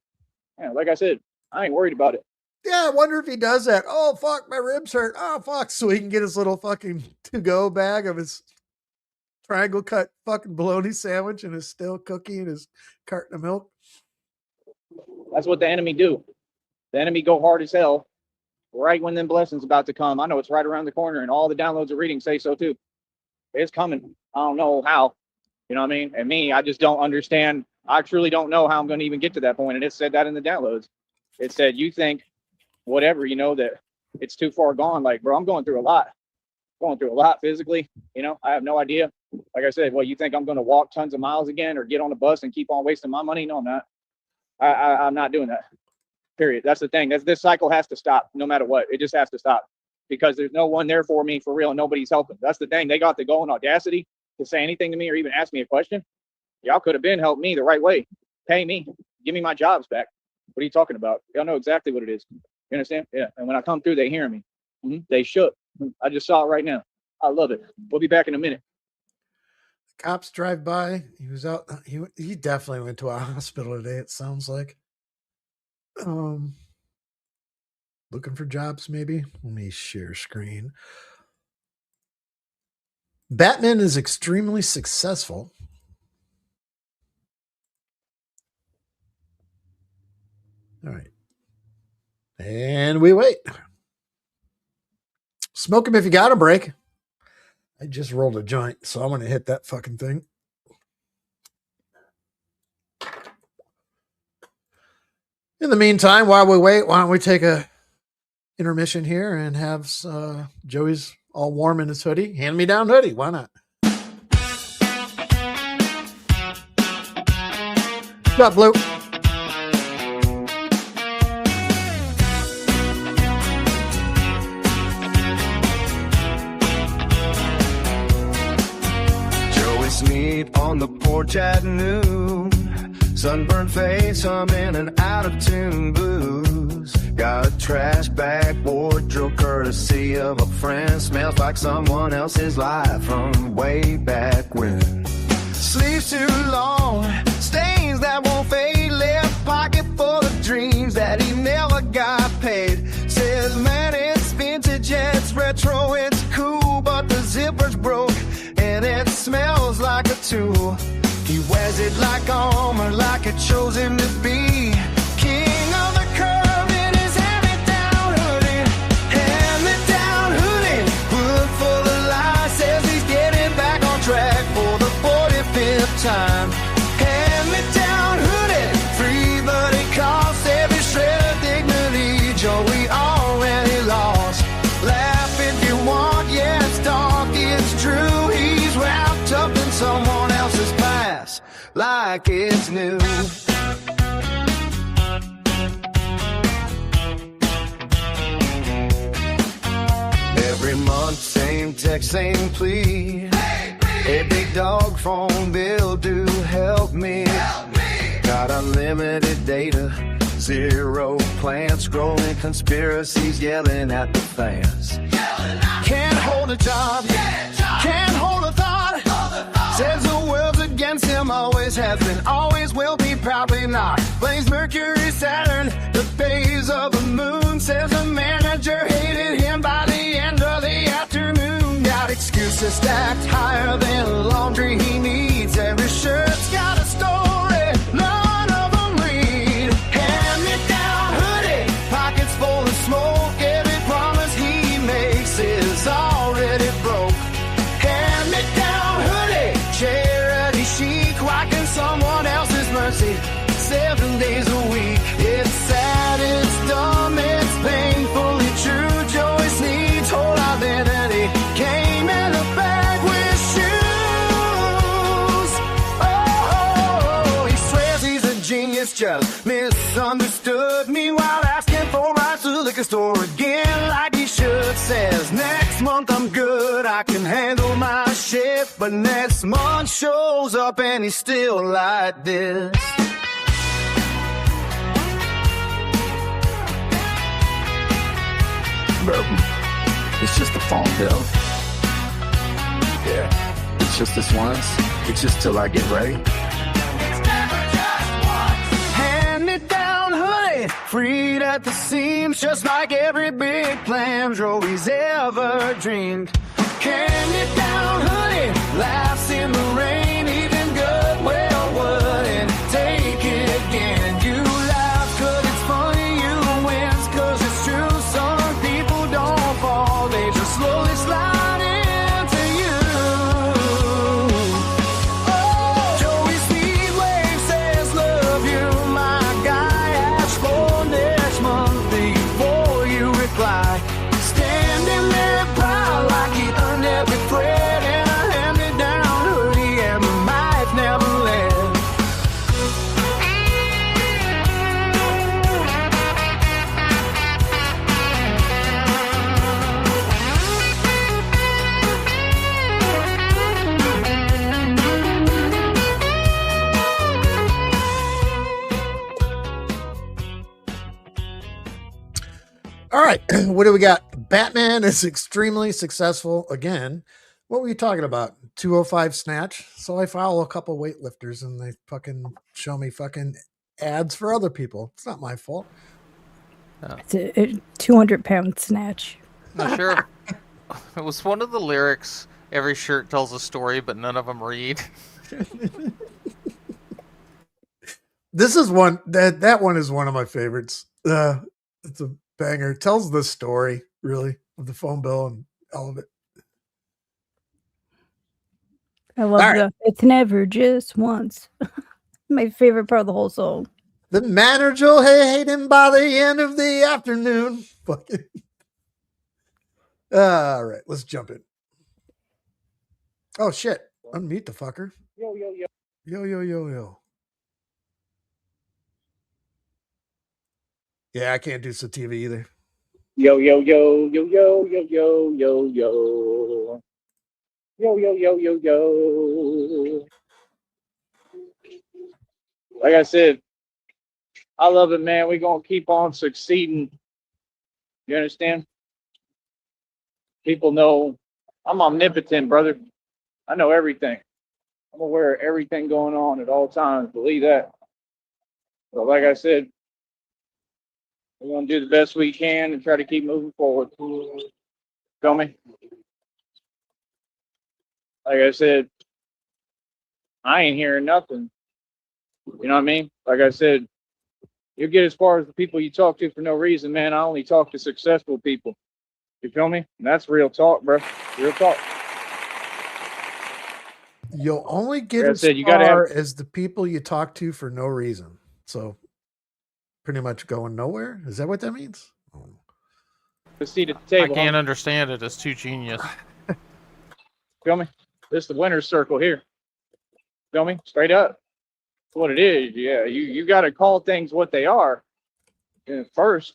Yeah, like I said, I ain't worried about it. Yeah, I wonder if he does that. Oh, fuck, my ribs hurt. Oh, fuck. So he can get his little fucking to-go bag of his triangle cut fucking bologna sandwich and his stale cookie and his carton of milk. That's what the enemy do. The enemy go hard as hell right when them blessings about to come. I know it's right around the corner and all the downloads of reading say so too. It's coming. I don't know how. You know what I mean? And me, I just don't understand. I truly don't know how I'm going to even get to that point. And it said that in the downloads. It said, you think whatever, you know, that it's too far gone. Like, bro, I'm going through a lot. Physically. You know, I have no idea. Like I said, well, you think I'm going to walk tons of miles again or get on a bus and keep on wasting my money? No, I'm not. I'm not doing that. Period. That's the thing. This cycle has to stop no matter what. It just has to stop because there's no one there for me for real. And nobody's helping. That's the thing. They got the going audacity to say anything to me or even ask me a question. Y'all could have been helped me the right way. Pay me. Give me my jobs back. What are you talking about? Y'all know exactly what it is. You understand? Yeah. And when I come through, they hear me. They shook. I just saw it right now. I love it. We'll be back in a minute. Cops drive by. He was out. He definitely went to a hospital today. It sounds like. Looking for jobs, maybe. Let me share screen. Batman is extremely successful. All right. And we wait. Smoke him if you got a break. I just rolled a joint, so I'm going to hit that fucking thing. In the meantime, while we wait, why don't we take a intermission here and have Joey's all warm in his hoodie. Hand-me-down hoodie. Why not? What's up, Blue? Sneed on the porch at noon. Sunburned face, humming and out of tune blues. Got a trash bag wardrobe courtesy of a friend. Smells like someone else's life from way back when. Sleeves too long, stains that won't fade. Left pocket full of dreams that he never got paid. Says, man, it's vintage, it's retro, it's cool, but the zipper's broke and it smells like a tool. He wears it like armor, like it chose him to be king of the curve in his hand-me-down hoodie. Hand-me-down hoodie, hood full of lies. Says he's getting back on track for the 45th time. Hand-me-down hoodie, free but it costs every shred of dignity. Joey already lost. Laugh if you want, yeah, it's dark, it's true. He's wrapped up in someone else's past like it's new. Every month, same text, same plea. Hey, big dog phone bill, do help me. Got unlimited data, zero plans, scrolling conspiracies, yelling at the fans. Can't hold a job, can't hold a thought. Says the world's against him, always has been, always will be, probably not. Blames Mercury, Saturn, the phase of the moon. Says the manager hated him by the end of the afternoon. Got excuses stacked higher than laundry he needs. Every shirt's got a story, none of them read. Hand-me-down hoodie, pockets full of smoke. Every promise he makes is already broke. Hand-me-down hoodie, charity chic, rocking someone else's mercy 7 days a week. It's sad, it's dumb, it's painfully true. Joey Sneed's whole identity came in a bag with shoes. Oh, he swears he's a genius, just misunderstood. Meanwhile, asking for rights to the liquor store again like he should. Says, next month I'm good, I can handle my shit. But next month shows up and he's still like this. Bro, it's just a phone bill. Yeah, it's just this once. It's just till I get ready. Hand-me-down hoodie, freed at the seams, just like every big plan Joey's ever dreamed. Hand-me-down hoodie, laughs in the rain, even Goodwill wouldn't take it again. You laugh 'cause it's funny, you wins 'cause it's true. Some people don't fall, they just slowly slide into you. Oh, All right. What do we got? Batman is extremely successful again. What were you talking about? 205 snatch. So I follow a couple weightlifters and they fucking show me fucking ads for other people. It's not my fault. It's a 200-pound snatch. No, Sheriff, it was one of the lyrics. Every shirt tells a story, but none of them read. This is one that one is one of my favorites. It's a banger. It tells the story really of the phone bill and all of it. I love All right. the "It's never just once." My favorite part of the whole song. The manager will hate him by the end of the afternoon. Fucking. All right, let's jump in. Oh shit! Unmute the fucker. Yo, yo, yo. Yo yo yo yo. Yeah, I can't do sativa either. Yo, yo, yo, yo, yo, yo, yo, yo, yo. Yo, yo, yo, yo, yo. Like I said, I love it, man. We're going to keep on succeeding. You understand? People know I'm omnipotent, brother. I know everything. I'm aware of everything going on at all times. Believe that. But like I said, we're going to do the best we can and try to keep moving forward. Feel me? Like I said, I ain't hearing nothing. You know what I mean? Like I said, you get as far as the people you talk to for no reason, man. I only talk to successful people. You feel me? And that's real talk, bro. Real talk. You'll only get Like I as said, you gotta far as the people you talk to for no reason. So pretty much going nowhere. Is that what that means? a seat at the I table. can't understand it. It's too genius. Feel me? This is the winner's circle here. Feel me? Straight up. That's what it is. Yeah, you got to call things what they are first,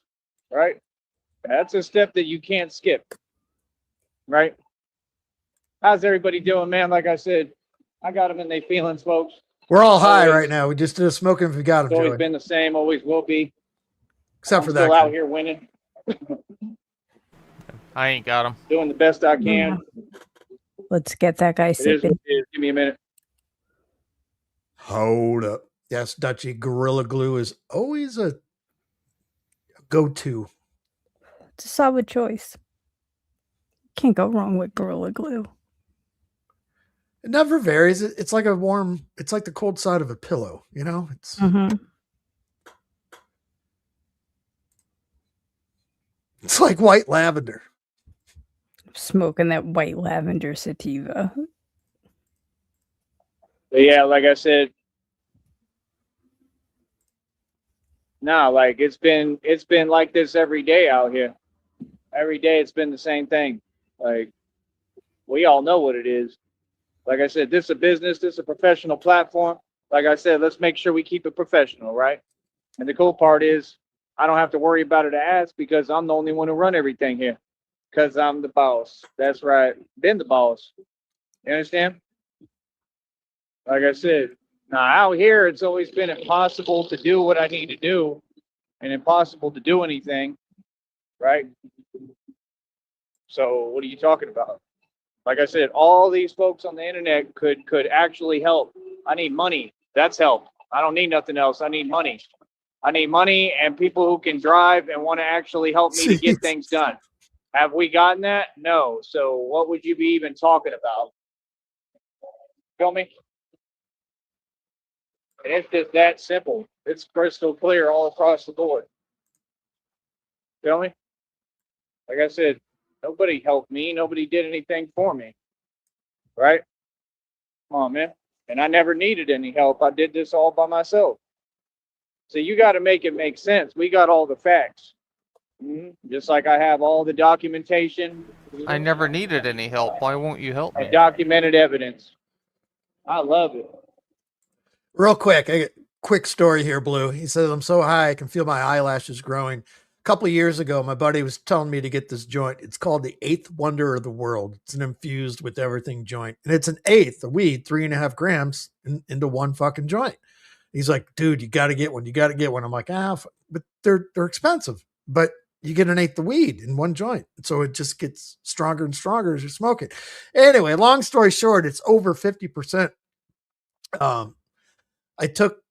right? That's a step that you can't skip, right? How's everybody doing, man? Like I said, I got them in their feelings, folks. We're all high right now. We just did a smoking if we got them, It's always Joey. been the same, always will be. Except I'm for still that. out here winning, I ain't got him. doing the best I can. Let's get that guy It is what sipping. it is. Give me a minute. Hold up. Yes, Dutchy, Gorilla Glue is always a go-to. It's a solid choice. Can't go wrong with Gorilla Glue. It never varies. It's like a warm, it's like the cold side of a pillow, you know? It's it's like white lavender. Smoking that white lavender sativa. But yeah, like I said, no, like it's been like this every day out here. Every day it's been the same thing. Like we all know what it is. Like I said, this is a business, this is a professional platform. Like I said, let's make sure we keep it professional, right? And the cool part is I don't have to worry about it to ask because I'm the only one who run everything here. Because I'm the boss. That's right. Been the boss. You understand? Like I said, now out here it's always been impossible to do what I need to do and impossible to do anything, right? So what are you talking about? Like I said, all these folks on the internet could actually help. I need money. That's help. I don't need nothing else. I need money. I need money and people who can drive and want to actually help me to get things done. Have we gotten that? No. So what would you be even talking about? Feel me? And it's just that simple. It's crystal clear all across the board. Feel me? Like I said, nobody helped me. Nobody did anything for me. Right? Come on, man. And I never needed any help. I did this all by myself. So you got to make it make sense. We got all the facts. Just like I have all the documentation. I never needed any help. Why won't you help me? And documented evidence. I love it. Real quick, I get quick story here, Blue. He says, I'm so high, I can feel my eyelashes growing. A couple of years ago, my buddy was telling me to get this joint. It's called the eighth wonder of the world. It's an infused with everything joint. And it's an eighth of weed, 3.5 grams into one fucking joint. He's like, dude, you got to get one. You got to get one. I'm like, but they're expensive. But you get an eighth of weed in one joint. So it just gets stronger and stronger as you smoke it. Anyway, long story short, it's over 50%. I took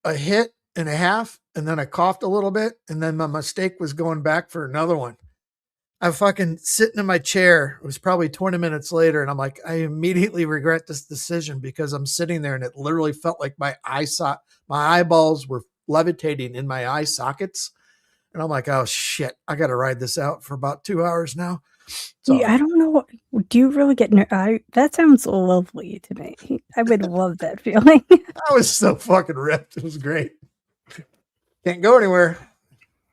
a hit and a half, and then I coughed a little bit, and then my mistake was going back for another one. I'm fucking sitting in my chair. It was probably 20 minutes later, and I'm like, I immediately regret this decision because I'm sitting there, and it literally felt like my eyeballs were levitating in my eye sockets. And I'm like, oh shit, I got to ride this out for about 2 hours now. So Yeah, I don't know. Do you really get that sounds lovely to me. I would love that feeling. I was so fucking ripped. It was great. Can't go anywhere.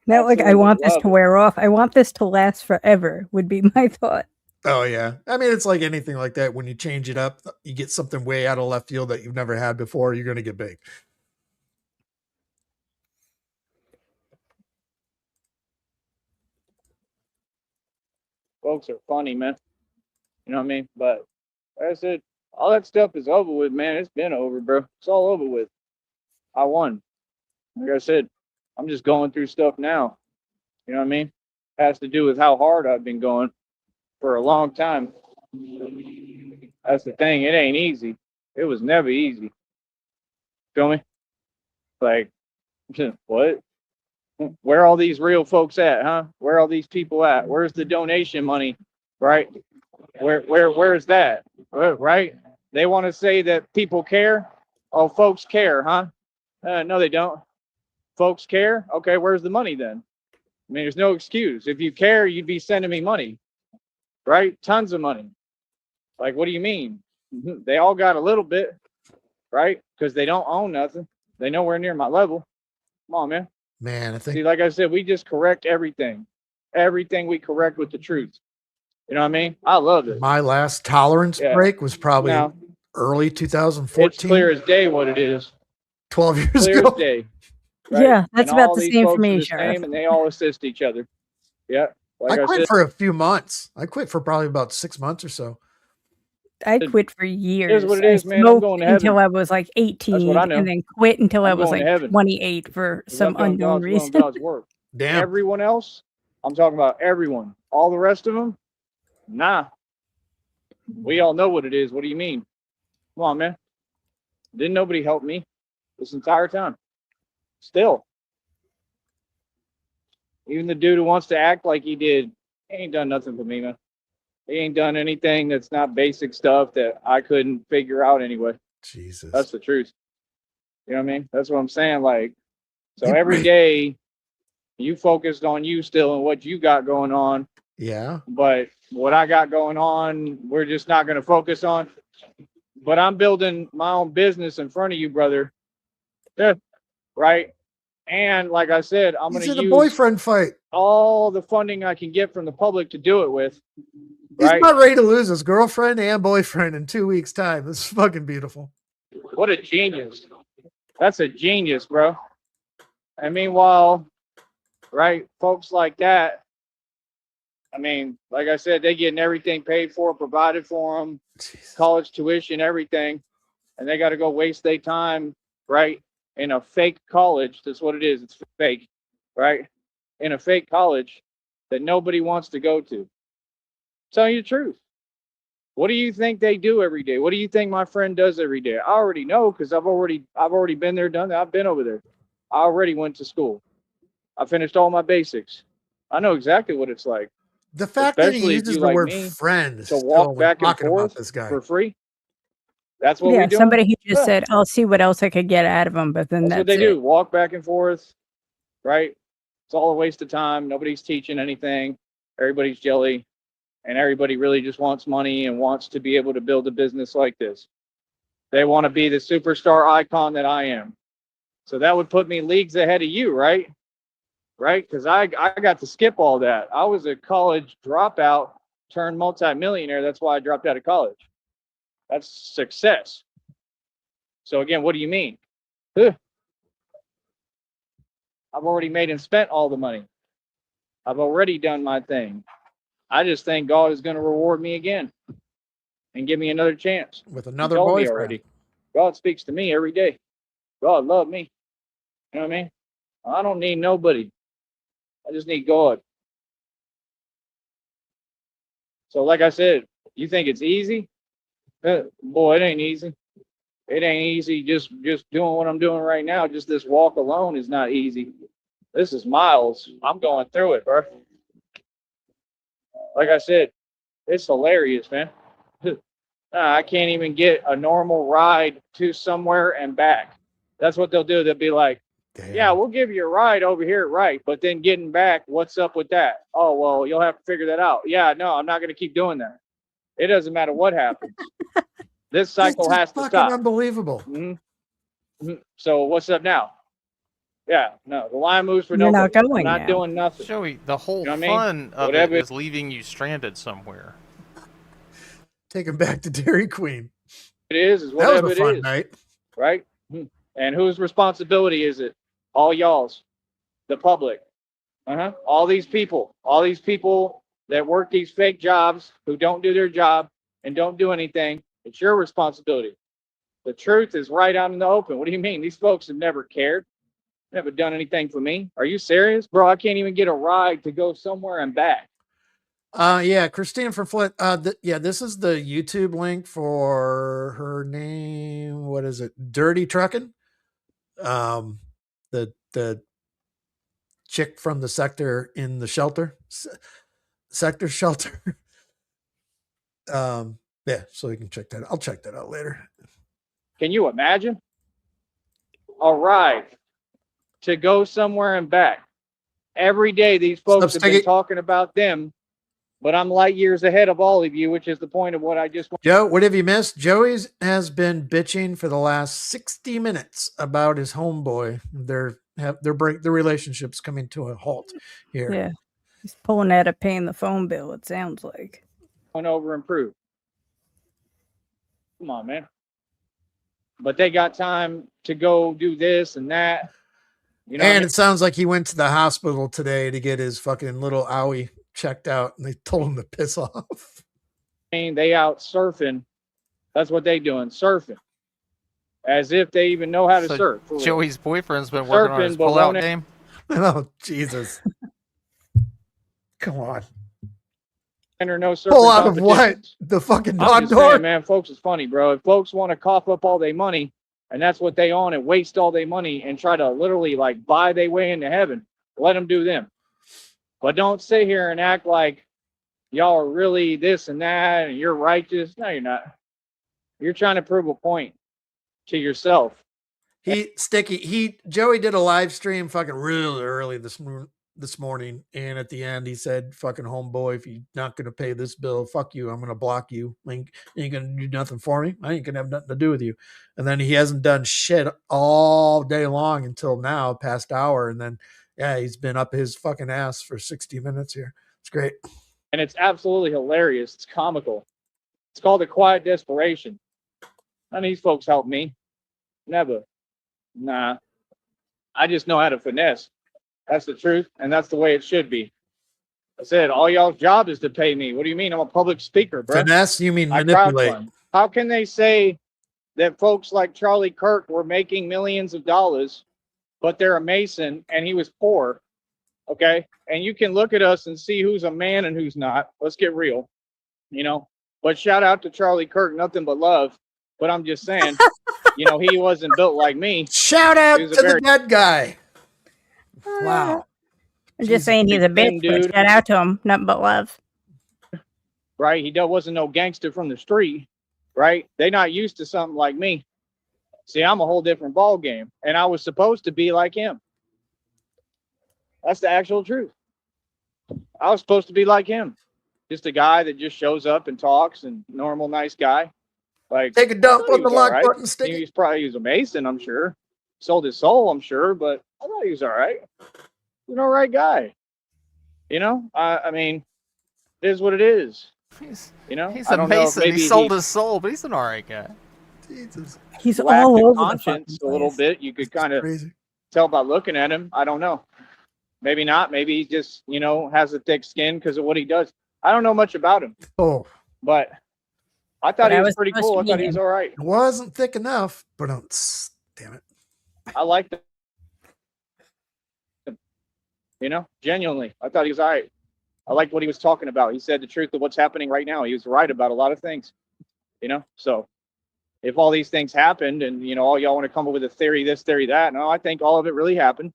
Now, like, I Absolutely want this love to it. wear off. I want this to last forever, would be my thought. Oh yeah. I mean, it's like anything like that. When you change it up, you get something way out of left field that you've never had before, you're going to get big. Folks are funny, man. You know what I mean? But like I said, all that stuff is over with, man. It's been over, bro. It's all over with. I won. Like I said, I'm just going through stuff now. You know what I mean? Has to do with how hard I've been going for a long time. That's the thing. It ain't easy. It was never easy. Feel me? Like, what? Where are all these real folks at, huh? Where are all these people at? Where's the donation money? Right? Where's that? Right? They want to say that people care. Oh, folks care, huh? No, they don't. Folks care. Okay, where's the money then? I mean, there's no excuse. If you care, you'd be sending me money, right? Tons of money. Like, what do you mean? They all got a little bit, right? Because they don't own nothing. They nowhere near my level. Come on, man. Man, I think See, like I said, we just correct everything. Everything we correct with the truth. You know what I mean? I love it. my last tolerance Yeah. break was probably Now, early it's 2014, clear as day what it is. 12 years Clear ago. as day. Right? Yeah, that's And about all the these same for folks are me, the Sheriff. same, and they all assist each other. Yeah. Like I I quit said, for a few months. I quit for probably about 6 months or so. I quit for years. here's what it I is, man. I'm smoked going to until heaven. I was like 18 what I know. and then quit until I I'm was going to like heaven. 28 for 'Cause some I've done unknown God's will and reason. God's work. Damn. Everyone else, I'm talking about everyone. All the rest of them, nah. We all know what it is. What do you mean? Come on, man. Didn't nobody help me this entire time? Still. Even the dude who wants to act like he did, he ain't done nothing for me, man. He ain't done anything that's not basic stuff that I couldn't figure out anyway. Jesus. That's the truth. You know what I mean? That's what I'm saying. Like, so You every break- day you focused on you still and what you got going on. Yeah. But what I got going on, we're just not going to focus on. But I'm building my own business in front of you, brother. Yeah, right? And like I said, I'm going He's to in a use boyfriend fight. all the funding I can get from the public to do it with. He's Right? about ready to lose his girlfriend and boyfriend in 2 weeks' time. This is fucking beautiful. What a genius. That's a genius, bro. And meanwhile, right, folks like that, I mean, like I said, they getting everything paid for, provided for them, Jesus. college tuition, everything, and they got to go waste their time, right, in a fake college. That's what it is. It's fake, right? In a fake college that nobody wants to go to. Tell you the truth. What do you think they do every day? What do you think my friend does every day? I already know because I've already been there, done that. I've been over there. I already went to school. I finished all my basics. I know exactly what it's like. The fact that he Especially if uses you the like word me, friend to still walk when back and talking about forth this guy. for free. That's what we Yeah, do. somebody who just Yeah. said, I'll see what else I could get out of them, but then That's what that's they it. do. Walk back and forth, right? It's all a waste of time. Nobody's teaching anything. Everybody's jelly, and everybody really just wants money and wants to be able to build a business like this. They want to be the superstar icon that I am. So that would put me leagues ahead of you, right? Right? Because I got to skip all that. I was a college dropout turned multimillionaire. That's why I dropped out of college. That's success. So again, what do you mean? I've already made and spent all the money. I've already done my thing. I just think God is going to reward me again and give me another chance. With He another told me boyfriend. already. God speaks to me every day. God love me. You know what I mean? I don't need nobody. I just need God. So like I said, you think it's easy? Boy, it ain't easy. It ain't easy just doing what I'm doing right now. Just this walk alone is not easy. This is miles. I'm going through it, bro. Like I said, it's hilarious, man. I can't even get a normal ride to somewhere and back. That's what they'll do. They'll be like, Damn. yeah, we'll give you a ride over here, right? But then getting back, what's up with that? Oh, well, you'll have to figure that out. Yeah, no, I'm not going to keep doing that. It doesn't matter what happens. This cycle has to stop. Unbelievable. So what's up now? Yeah, no, the line moves for You're nobody. not going I'm not now. doing nothing. Joey, the whole You know what I mean? fun of Whatever. it is leaving you stranded somewhere. Take him back to Dairy Queen. It is That whatever was a it fun is, night. right? And whose responsibility is it? All y'all's, the public. All these people that work these fake jobs who don't do their job and don't do anything. It's your responsibility. The truth is right out in the open. What do you mean? These folks have never cared, never done anything for me. Are you serious, bro? I can't even get a ride to go somewhere and back. Yeah, Christine from Flint. Yeah, this is the YouTube link for her name. What is it? Dirty Truckin'. The chick from the sector in the shelter, sector shelter. Yeah, so you can check that. I'll check that out later. Can you imagine a ride to go somewhere and back? Every day, these folks have been talking about them. But I'm light years ahead of all of you, which is the point of what I just went. Joe, what have you missed? Joey's has been bitching for the last 60 minutes about his homeboy. Their relationship's coming to a halt here. Yeah. He's pulling out of paying the phone bill, it sounds like. Over improve. Come on, man. But they got time to go do this and that. You know, and it sounds like he went to the hospital today to get his fucking little owie checked out, and they told him to piss off. They out surfing. That's what they doing, surfing. As if they even know how to surf. Joey's boyfriend's been working on his pull-out game. Oh, Jesus. Come on. Or no pull out of what? The fucking dog door? Saying, man, folks is funny, bro. If folks want to cough up all their money, and that's what they own, and waste all their money and try to literally like buy their way into heaven, let them do them. But don't sit here and act like y'all are really this and that and you're righteous. No, you're not. You're trying to prove a point to yourself. Joey did a live stream fucking really early this morning, and at the end he said, fucking homeboy, if you're not going to pay this bill, fuck you, I'm going to block you. You ain't going to do nothing for me. I ain't going to have nothing to do with you. And then he hasn't done shit all day long until now, past hour. And then, yeah, he's been up his fucking ass for 60 minutes here. It's great. And it's absolutely hilarious. It's comical. It's called a quiet desperation. None of these folks help me. Never. Nah. I just know how to finesse. That's the truth, and that's the way it should be. I said, all y'all's job is to pay me. What do you mean? I'm a public speaker, bro. Finesse? You mean manipulate? How can they say that folks like Charlie Kirk were making millions of dollars, but they're a Mason and he was poor? Okay, and you can look at us and see who's a man and who's not. Let's get real, you know. But shout out to Charlie Kirk, nothing but love. But I'm just saying, you know, he wasn't built like me. Shout out to the dead guy. Wow. I'm just saying he's a bitch, but shout out to him. Nothing but love. Right? He wasn't no gangster from the street. Right? They not used to something like me. See, I'm a whole different ball game, and I was supposed to be like him. That's the actual truth. I was supposed to be like him. Just a guy that just shows up and talks and normal, nice guy. Like, take a dump on the lock button stick. He was a Mason, I'm sure. Sold his soul, I'm sure, but I thought he was all right. He's an all right guy. You know, I mean, it is what it is. He's a Mason. He sold his soul, but he's an all right guy. Jesus. He's all over conscience a little bit. You could kind of tell by looking at him. I don't know. Maybe not. Maybe he just, has a thick skin because of what he does. I don't know much about him. Oh. But I thought he was pretty cool. I thought he was all right. It wasn't thick enough, but damn it. I liked him. Genuinely. I thought he was all right. I liked what he was talking about. He said the truth of what's happening right now. He was right about a lot of things, you know? So if all these things happened and, you know, all y'all want to come up with a theory, this, theory, that, no, I think all of it really happened.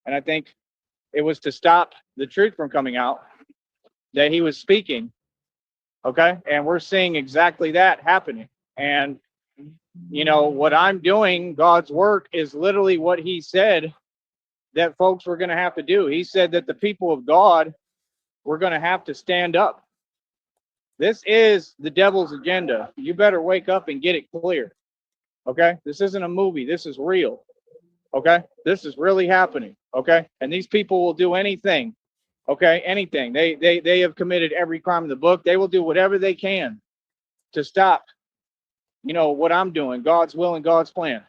And I think it was to stop the truth from coming out that he was speaking. Okay. And we're seeing exactly that happening. And, you know, what I'm doing, God's work, is literally what he said that folks were going to have to do. He said that the people of God were going to have to stand up. This is the devil's agenda. You better wake up and get it clear. Okay. This isn't a movie. This is real. Okay. This is really happening. Okay. And these people will do anything. Okay. Anything. They have committed every crime in the book. They will do whatever they can to stop, you know, what I'm doing, God's will and God's plan.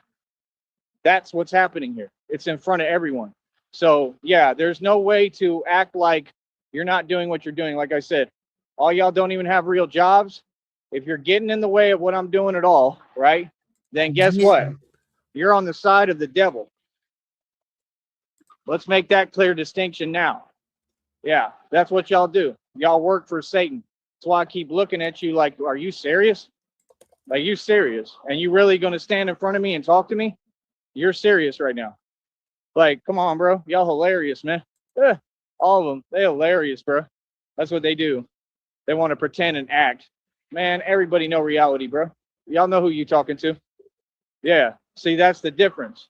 That's what's happening here. It's in front of everyone. So yeah, there's no way to act like you're not doing what you're doing. Like I said, all y'all don't even have real jobs. If you're getting in the way of what I'm doing at all, right, then guess what? You're on the side of the devil. Let's make that clear distinction now. Yeah, that's what y'all do. Y'all work for Satan. That's why I keep looking at you like, are you serious? Like, you serious? And you really going to stand in front of me and talk to me? You're serious right now. Like, come on, bro. Y'all hilarious, man. All of them. They hilarious, bro. That's what they do. They want to pretend and act. Man, everybody know reality, bro. Y'all know who you talking to. Yeah. See, that's the difference.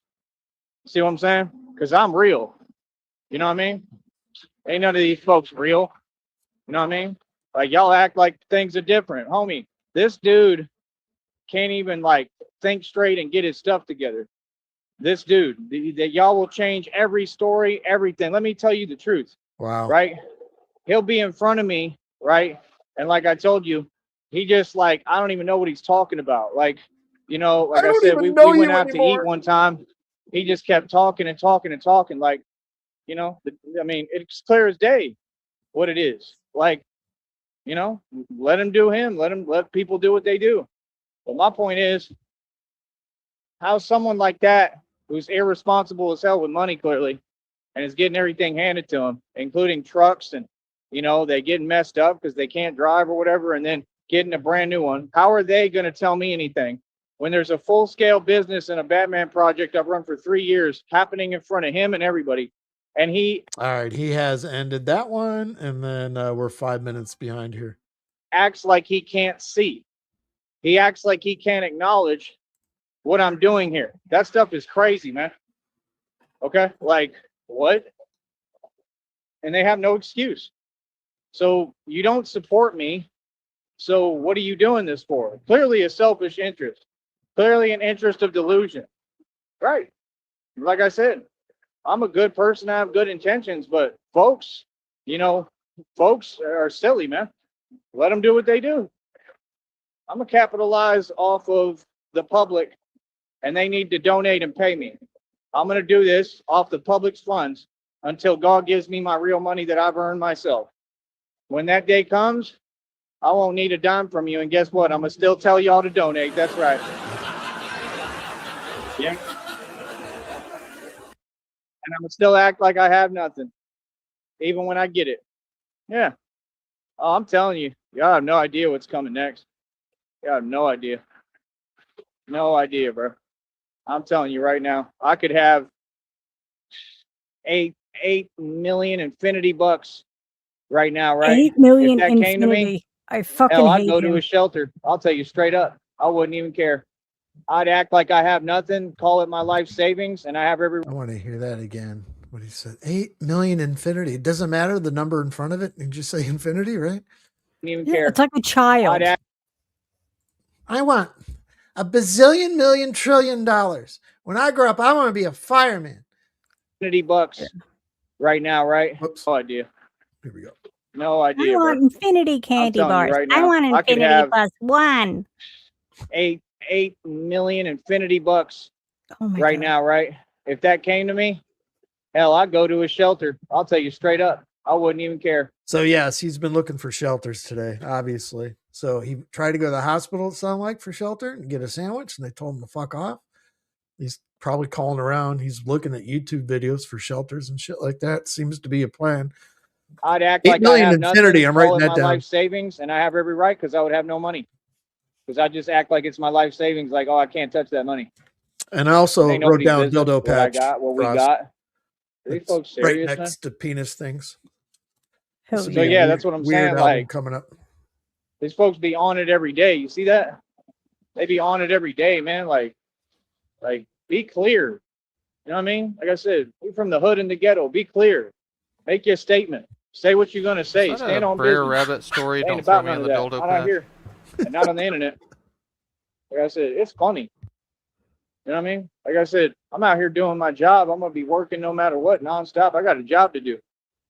See what I'm saying? Because I'm real. You know what I mean? Ain't none of these folks real. You know what I mean? Like, y'all act like things are different. Homie, this dude can't even, like, think straight and get his stuff together. This dude, that y'all will change every story, everything. Let me tell you the truth. Wow. Right? He'll be in front of me, right? And like I told you, he just, like, I don't even know what he's talking about. Like, you know, like I said, we went out to eat one time. He just kept talking and talking and talking. Like, you know, I mean, it's clear as day what it is. Like, you know, let him do him. Let people do what they do. But my point is, how someone like that, who's irresponsible as hell with money, clearly, and is getting everything handed to him, including trucks, and, you know, they getting messed up because they can't drive or whatever, and then getting a brand new one. How are they going to tell me anything when there's a full-scale business and a Batman project I've run for 3 years happening in front of him and everybody? And he... All right, he has ended that one, and then we're 5 minutes behind here. Acts like he can't see. He acts like he can't acknowledge what I'm doing here. That stuff is crazy, man. Okay? Like, what? And they have no excuse. So you don't support me. So what are you doing this for? Clearly a selfish interest. Clearly an interest of delusion. Right. Like I said, I'm a good person. I have good intentions, but folks, you know, folks are silly, man. Let them do what they do. I'm going to capitalize off of the public, and they need to donate and pay me. I'm going to do this off the public's funds until God gives me my real money that I've earned myself. When that day comes, I won't need a dime from you. And guess what? I'm going to still tell y'all to donate. That's right. Yeah. And I'm going to still act like I have nothing, even when I get it. Yeah. Oh, I'm telling you, y'all have no idea what's coming next. Y'all have no idea. No idea, bro. I'm telling you right now, I could have 8 million infinity bucks right now, right? 8 million if that infinity. Came to me, I fucking hell, hate I'd go him. to a shelter. I'll tell you straight up. I wouldn't even care. I'd act like I have nothing, call it my life savings, and I have every... I want to hear that again. What he said, 8 million infinity. It doesn't matter the number in front of it. You just say infinity, right? Even Yeah, care. it's like a child. I want a bazillion million trillion dollars. When I grow up, I want to be a fireman. Infinity bucks right now, right? Whoops. No idea. Here we go. No idea. I want bro. infinity candy I'm telling you bars. right I now, want I could infinity have plus one. 8 million infinity bucks Oh my right God. now, right? If that came to me, hell, I'd go to a shelter. I'll tell you straight up. I wouldn't even care. So yes, he's been looking for shelters today, obviously. So he tried to go to the hospital, it sounded like, for shelter and get a sandwich, and they told him to fuck off. He's probably calling around. He's looking at YouTube videos for shelters and shit like that. Seems to be a plan. I'd act 8 like I million have nothing, infinity. I'm call writing it that my down. life savings, and I have every right because I would have no money. Because I just act like it's my life savings, like, oh, I can't touch that money. And I also It ain't wrote nobody's down business dildo what I patch. got, what we Frost. got. Are these That's folks right serious, man? next to penis things. Hell This So would be yeah. a that's what I'm weird saying. album Like, coming up. these folks be on it every day. You see that? They be on it every day, man. Like, be clear. You know what I mean? Like I said, we from the hood and the ghetto. Be clear. Make your statement. Say what you're gonna say. Is that Stand a on Brer business. Rabbit story? It ain't Don't throw about me none in of the that. dildo Not out patch. here, and not on the internet. Like I said, it's funny. You know what I mean? Like I said, I'm out here doing my job. I'm gonna be working no matter what, nonstop. I got a job to do.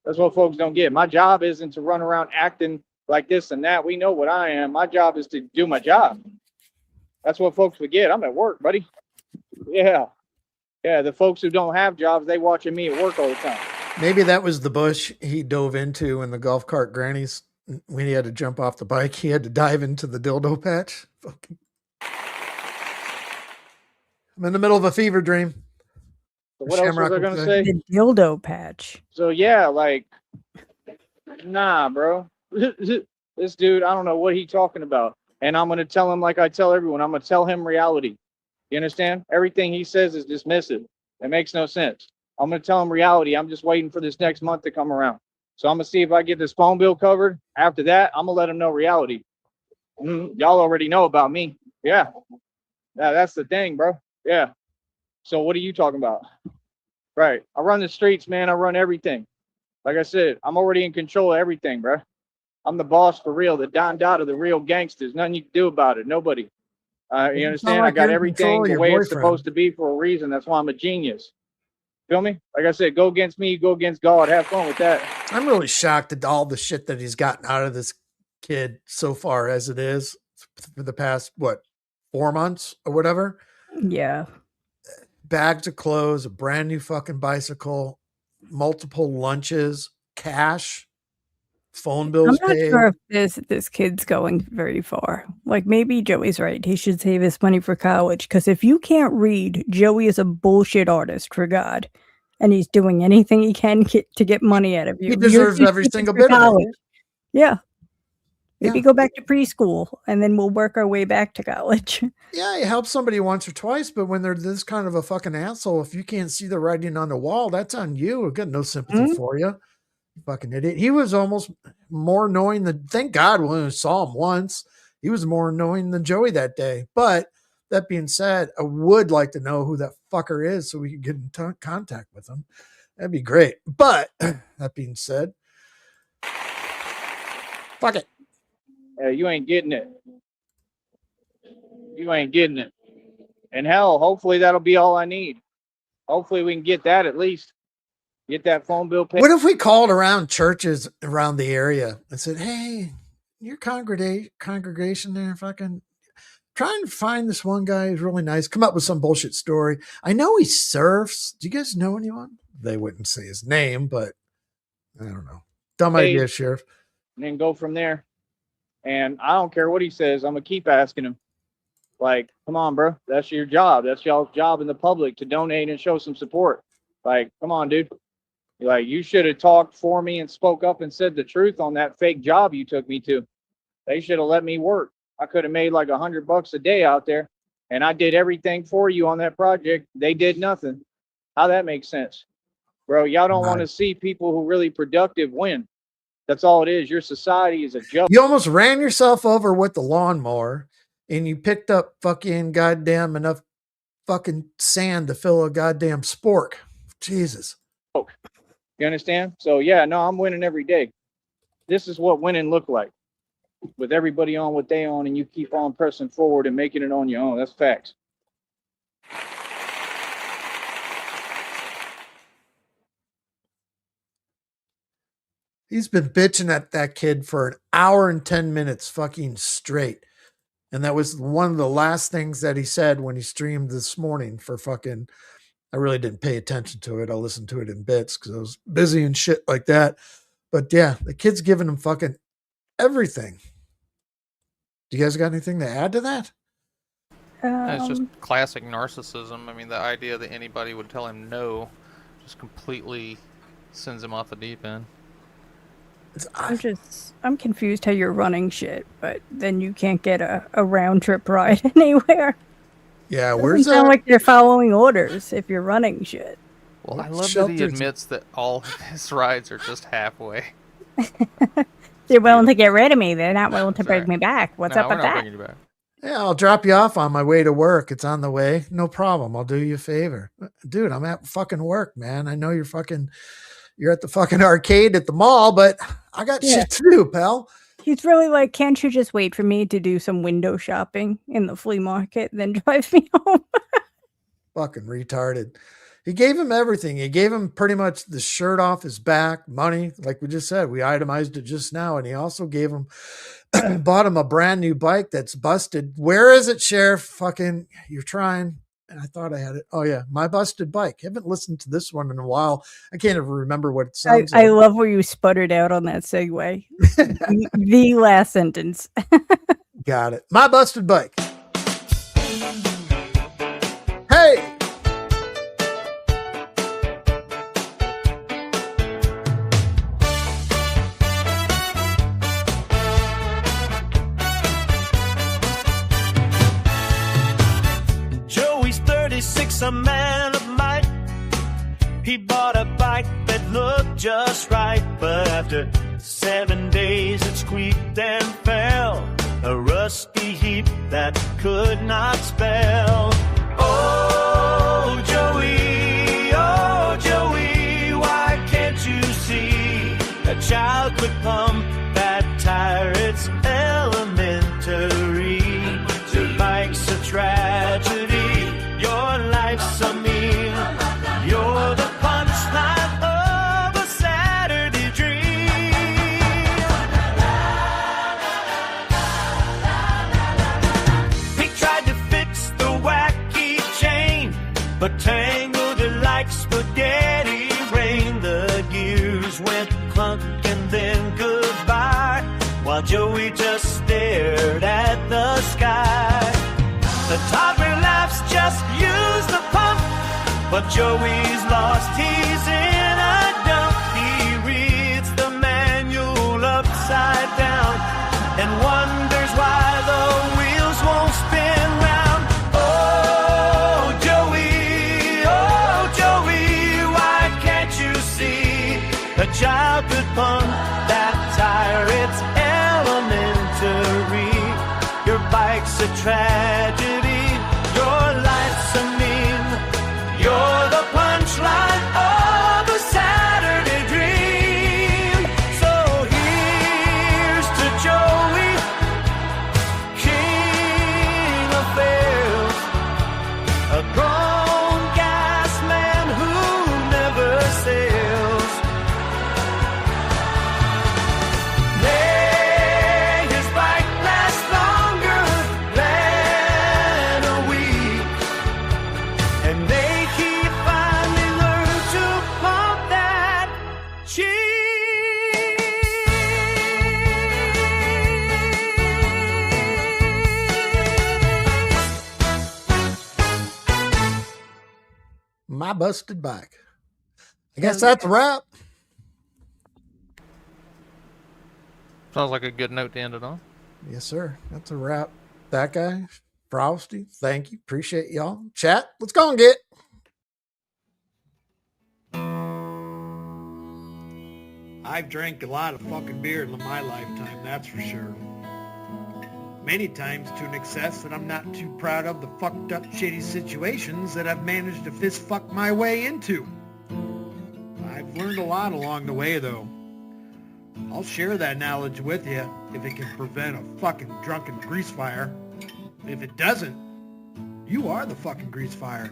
That's what folks don't get. My job isn't to run around acting like this and that. We know what I am. My job is to do my job. That's what folks forget. I'm at work, buddy. Yeah. Yeah, the folks who don't have jobs, they watching me at work all the time. Maybe that was the bush he dove into in the golf cart grannies when he had to jump off the bike. He had to dive into the dildo patch. Fucking. I'm in the middle of a fever dream. So what else was I gonna say? The dildo patch. So yeah, like, nah, bro. This dude, I don't know what he talking about. And I'm gonna tell him like I tell everyone. I'm gonna tell him reality. You understand? Everything he says is dismissive. It makes no sense. I'm gonna tell him reality. I'm just waiting for this next month to come around. So I'm gonna see if I get this phone bill covered. After that, I'm gonna let him know reality. Y'all already know about me. Yeah. Yeah, that's the thing, bro. Yeah. So what are you talking about? Right. I run the streets, man. I run everything. Like I said, I'm already in control of everything, bro. I'm the boss for real, the Don Dada, the real gangsters. Nothing you can do about it. Nobody. You Doesn't understand? sound I like got you're in everything control of the your way it's boyfriend. supposed to be for a reason. That's why I'm a genius. Feel me? Like I said, go against me, go against God. Have fun with that. I'm really shocked at all the shit that he's gotten out of this kid so far as it is for the past, 4 months or whatever. Yeah. Bags of clothes, a brand new fucking bicycle, multiple lunches, cash, phone I'm bills not paid. sure if this kid's going very far. Like, maybe Joey's right. He should save his money for college. Because if you can't read, Joey is a bullshit artist, for God. And he's doing anything he can to get money out of you. He You're deserves too every stupid single for bit of it. college. Yeah. Maybe Yeah. go back to preschool, and then we'll work our way back to college. Yeah, you help somebody once or twice, but when they're this kind of a fucking asshole, if you can't see the writing on the wall, that's on you. I've got no sympathy Mhm. for you. Fucking idiot. He was almost more annoying than, thank God, when we saw him once, he was more annoying than Joey that day. But that being said, I would like to know who that fucker is so we could get in contact with him. That'd be great. But that being said, fuck it. You ain't getting it. You ain't getting it. And hell, hopefully that'll be all I need. Hopefully we can get that at least. Get that phone bill paid. What if we called around churches around the area and said, hey, your congregation there, fucking trying to find this one guy who's really nice. Come up with some bullshit story. I know he surfs. Do you guys know anyone? They wouldn't say his name, but I don't know. Dumb idea, Sheriff. And then go from there. And I don't care what he says. I'm going to keep asking him. Like, come on, bro. That's your job. That's y'all's job in the public to donate and show some support. Like, come on, dude. Like, you should have talked for me and spoke up and said the truth on that fake job you took me to. They should have let me work. I could have made like $100 a day out there, and I did everything for you on that project. They did nothing. How that makes sense, bro? Y'all don't want to see people who really productive win. That's all it is. Your society is a joke. You almost ran yourself over with the lawnmower, and you picked up fucking goddamn enough fucking sand to fill a goddamn spork. Jesus. You understand? So yeah, no, I'm winning every day. This is what winning look like. With everybody on what they own, and you keep on pressing forward and making it on your own. That's facts. He's been bitching at that kid for an hour and 10 minutes fucking straight. And that was one of the last things that he said when he streamed this morning for fucking, I really didn't pay attention to it. I listened to it in bits because I was busy and shit like that. But yeah, the kid's giving him fucking everything. Do you guys got anything to add to that? It's just classic narcissism. I mean, the idea that anybody would tell him no just completely sends him off the deep end. I'm confused how you're running shit, but then you can't get a round trip ride anywhere. Yeah, Doesn't where's sound that? like you're following orders if you're running shit. Well, I What love that he shelters- admits that all of his rides are just halfway. They're willing to get rid of me. They're not willing to bring Exactly. me back. What's No, up we're with not that? bringing you back. Yeah, I'll drop you off on my way to work. It's on the way. No problem. I'll do you a favor. Dude, I'm at fucking work, man. I know you're at the fucking arcade at the mall, but I got shit to do, pal. He's really like, can't you just wait for me to do some window shopping in the flea market, then drive me home? Fucking retarded. He gave him everything. He gave him pretty much the shirt off his back, money, like we just said. We itemized it just now. And he also gave him, bought him a brand new bike that's busted. Where is it, Sheriff? Fucking, you're trying. And I thought I had it. Oh, yeah, my busted bike. Haven't listened to this one in a while. I can't even remember what it sounds I like. love where you sputtered out on that segue. the last sentence. Got it. My busted bike. Hey! Joey's 36, a man of might. He bought a bike that looked just right, but after 7 days it squeaked and fell, a rusty heap that could not spell. Oh, Joey, why can't you see a child could pump that tire? It's elementary. Your bike's a tragedy, your life's a meme. You're the punchline of a Saturday dream. He tried to fix the wacky chain, but tangled it like spaghetti rain. The gears went clunk and then goodbye, while Joey just stared at the sky. The toddler laughs, just use the pump, but Joey's lost, he's in a dump. He reads the manual upside down and wonders why the wheels won't spin round. Oh, Joey, why can't you see a child could pump that tire? It's elementary. Your bike's a tragedy, your life's a meme. You're the punchline of a Saturday dream. So here's to Joey, king of fails, a grown gas man who never sails. May his bike last longer than a week, and may he finally learn to pump that My busted bike. I guess that's a wrap. Sounds like a good note to end it on. Yes, sir. That's a wrap. That guy, Frosty, thank you. Appreciate y'all. Chat, let's go and get. I've drank a lot of fucking beer in my lifetime, that's for sure. Many times to an excess that I'm not too proud of the fucked up shitty situations that I've managed to fist fuck my way into. I've learned a lot along the way though. I'll share that knowledge with you if it can prevent a fucking drunken grease fire. If it doesn't, you are the fucking grease fire.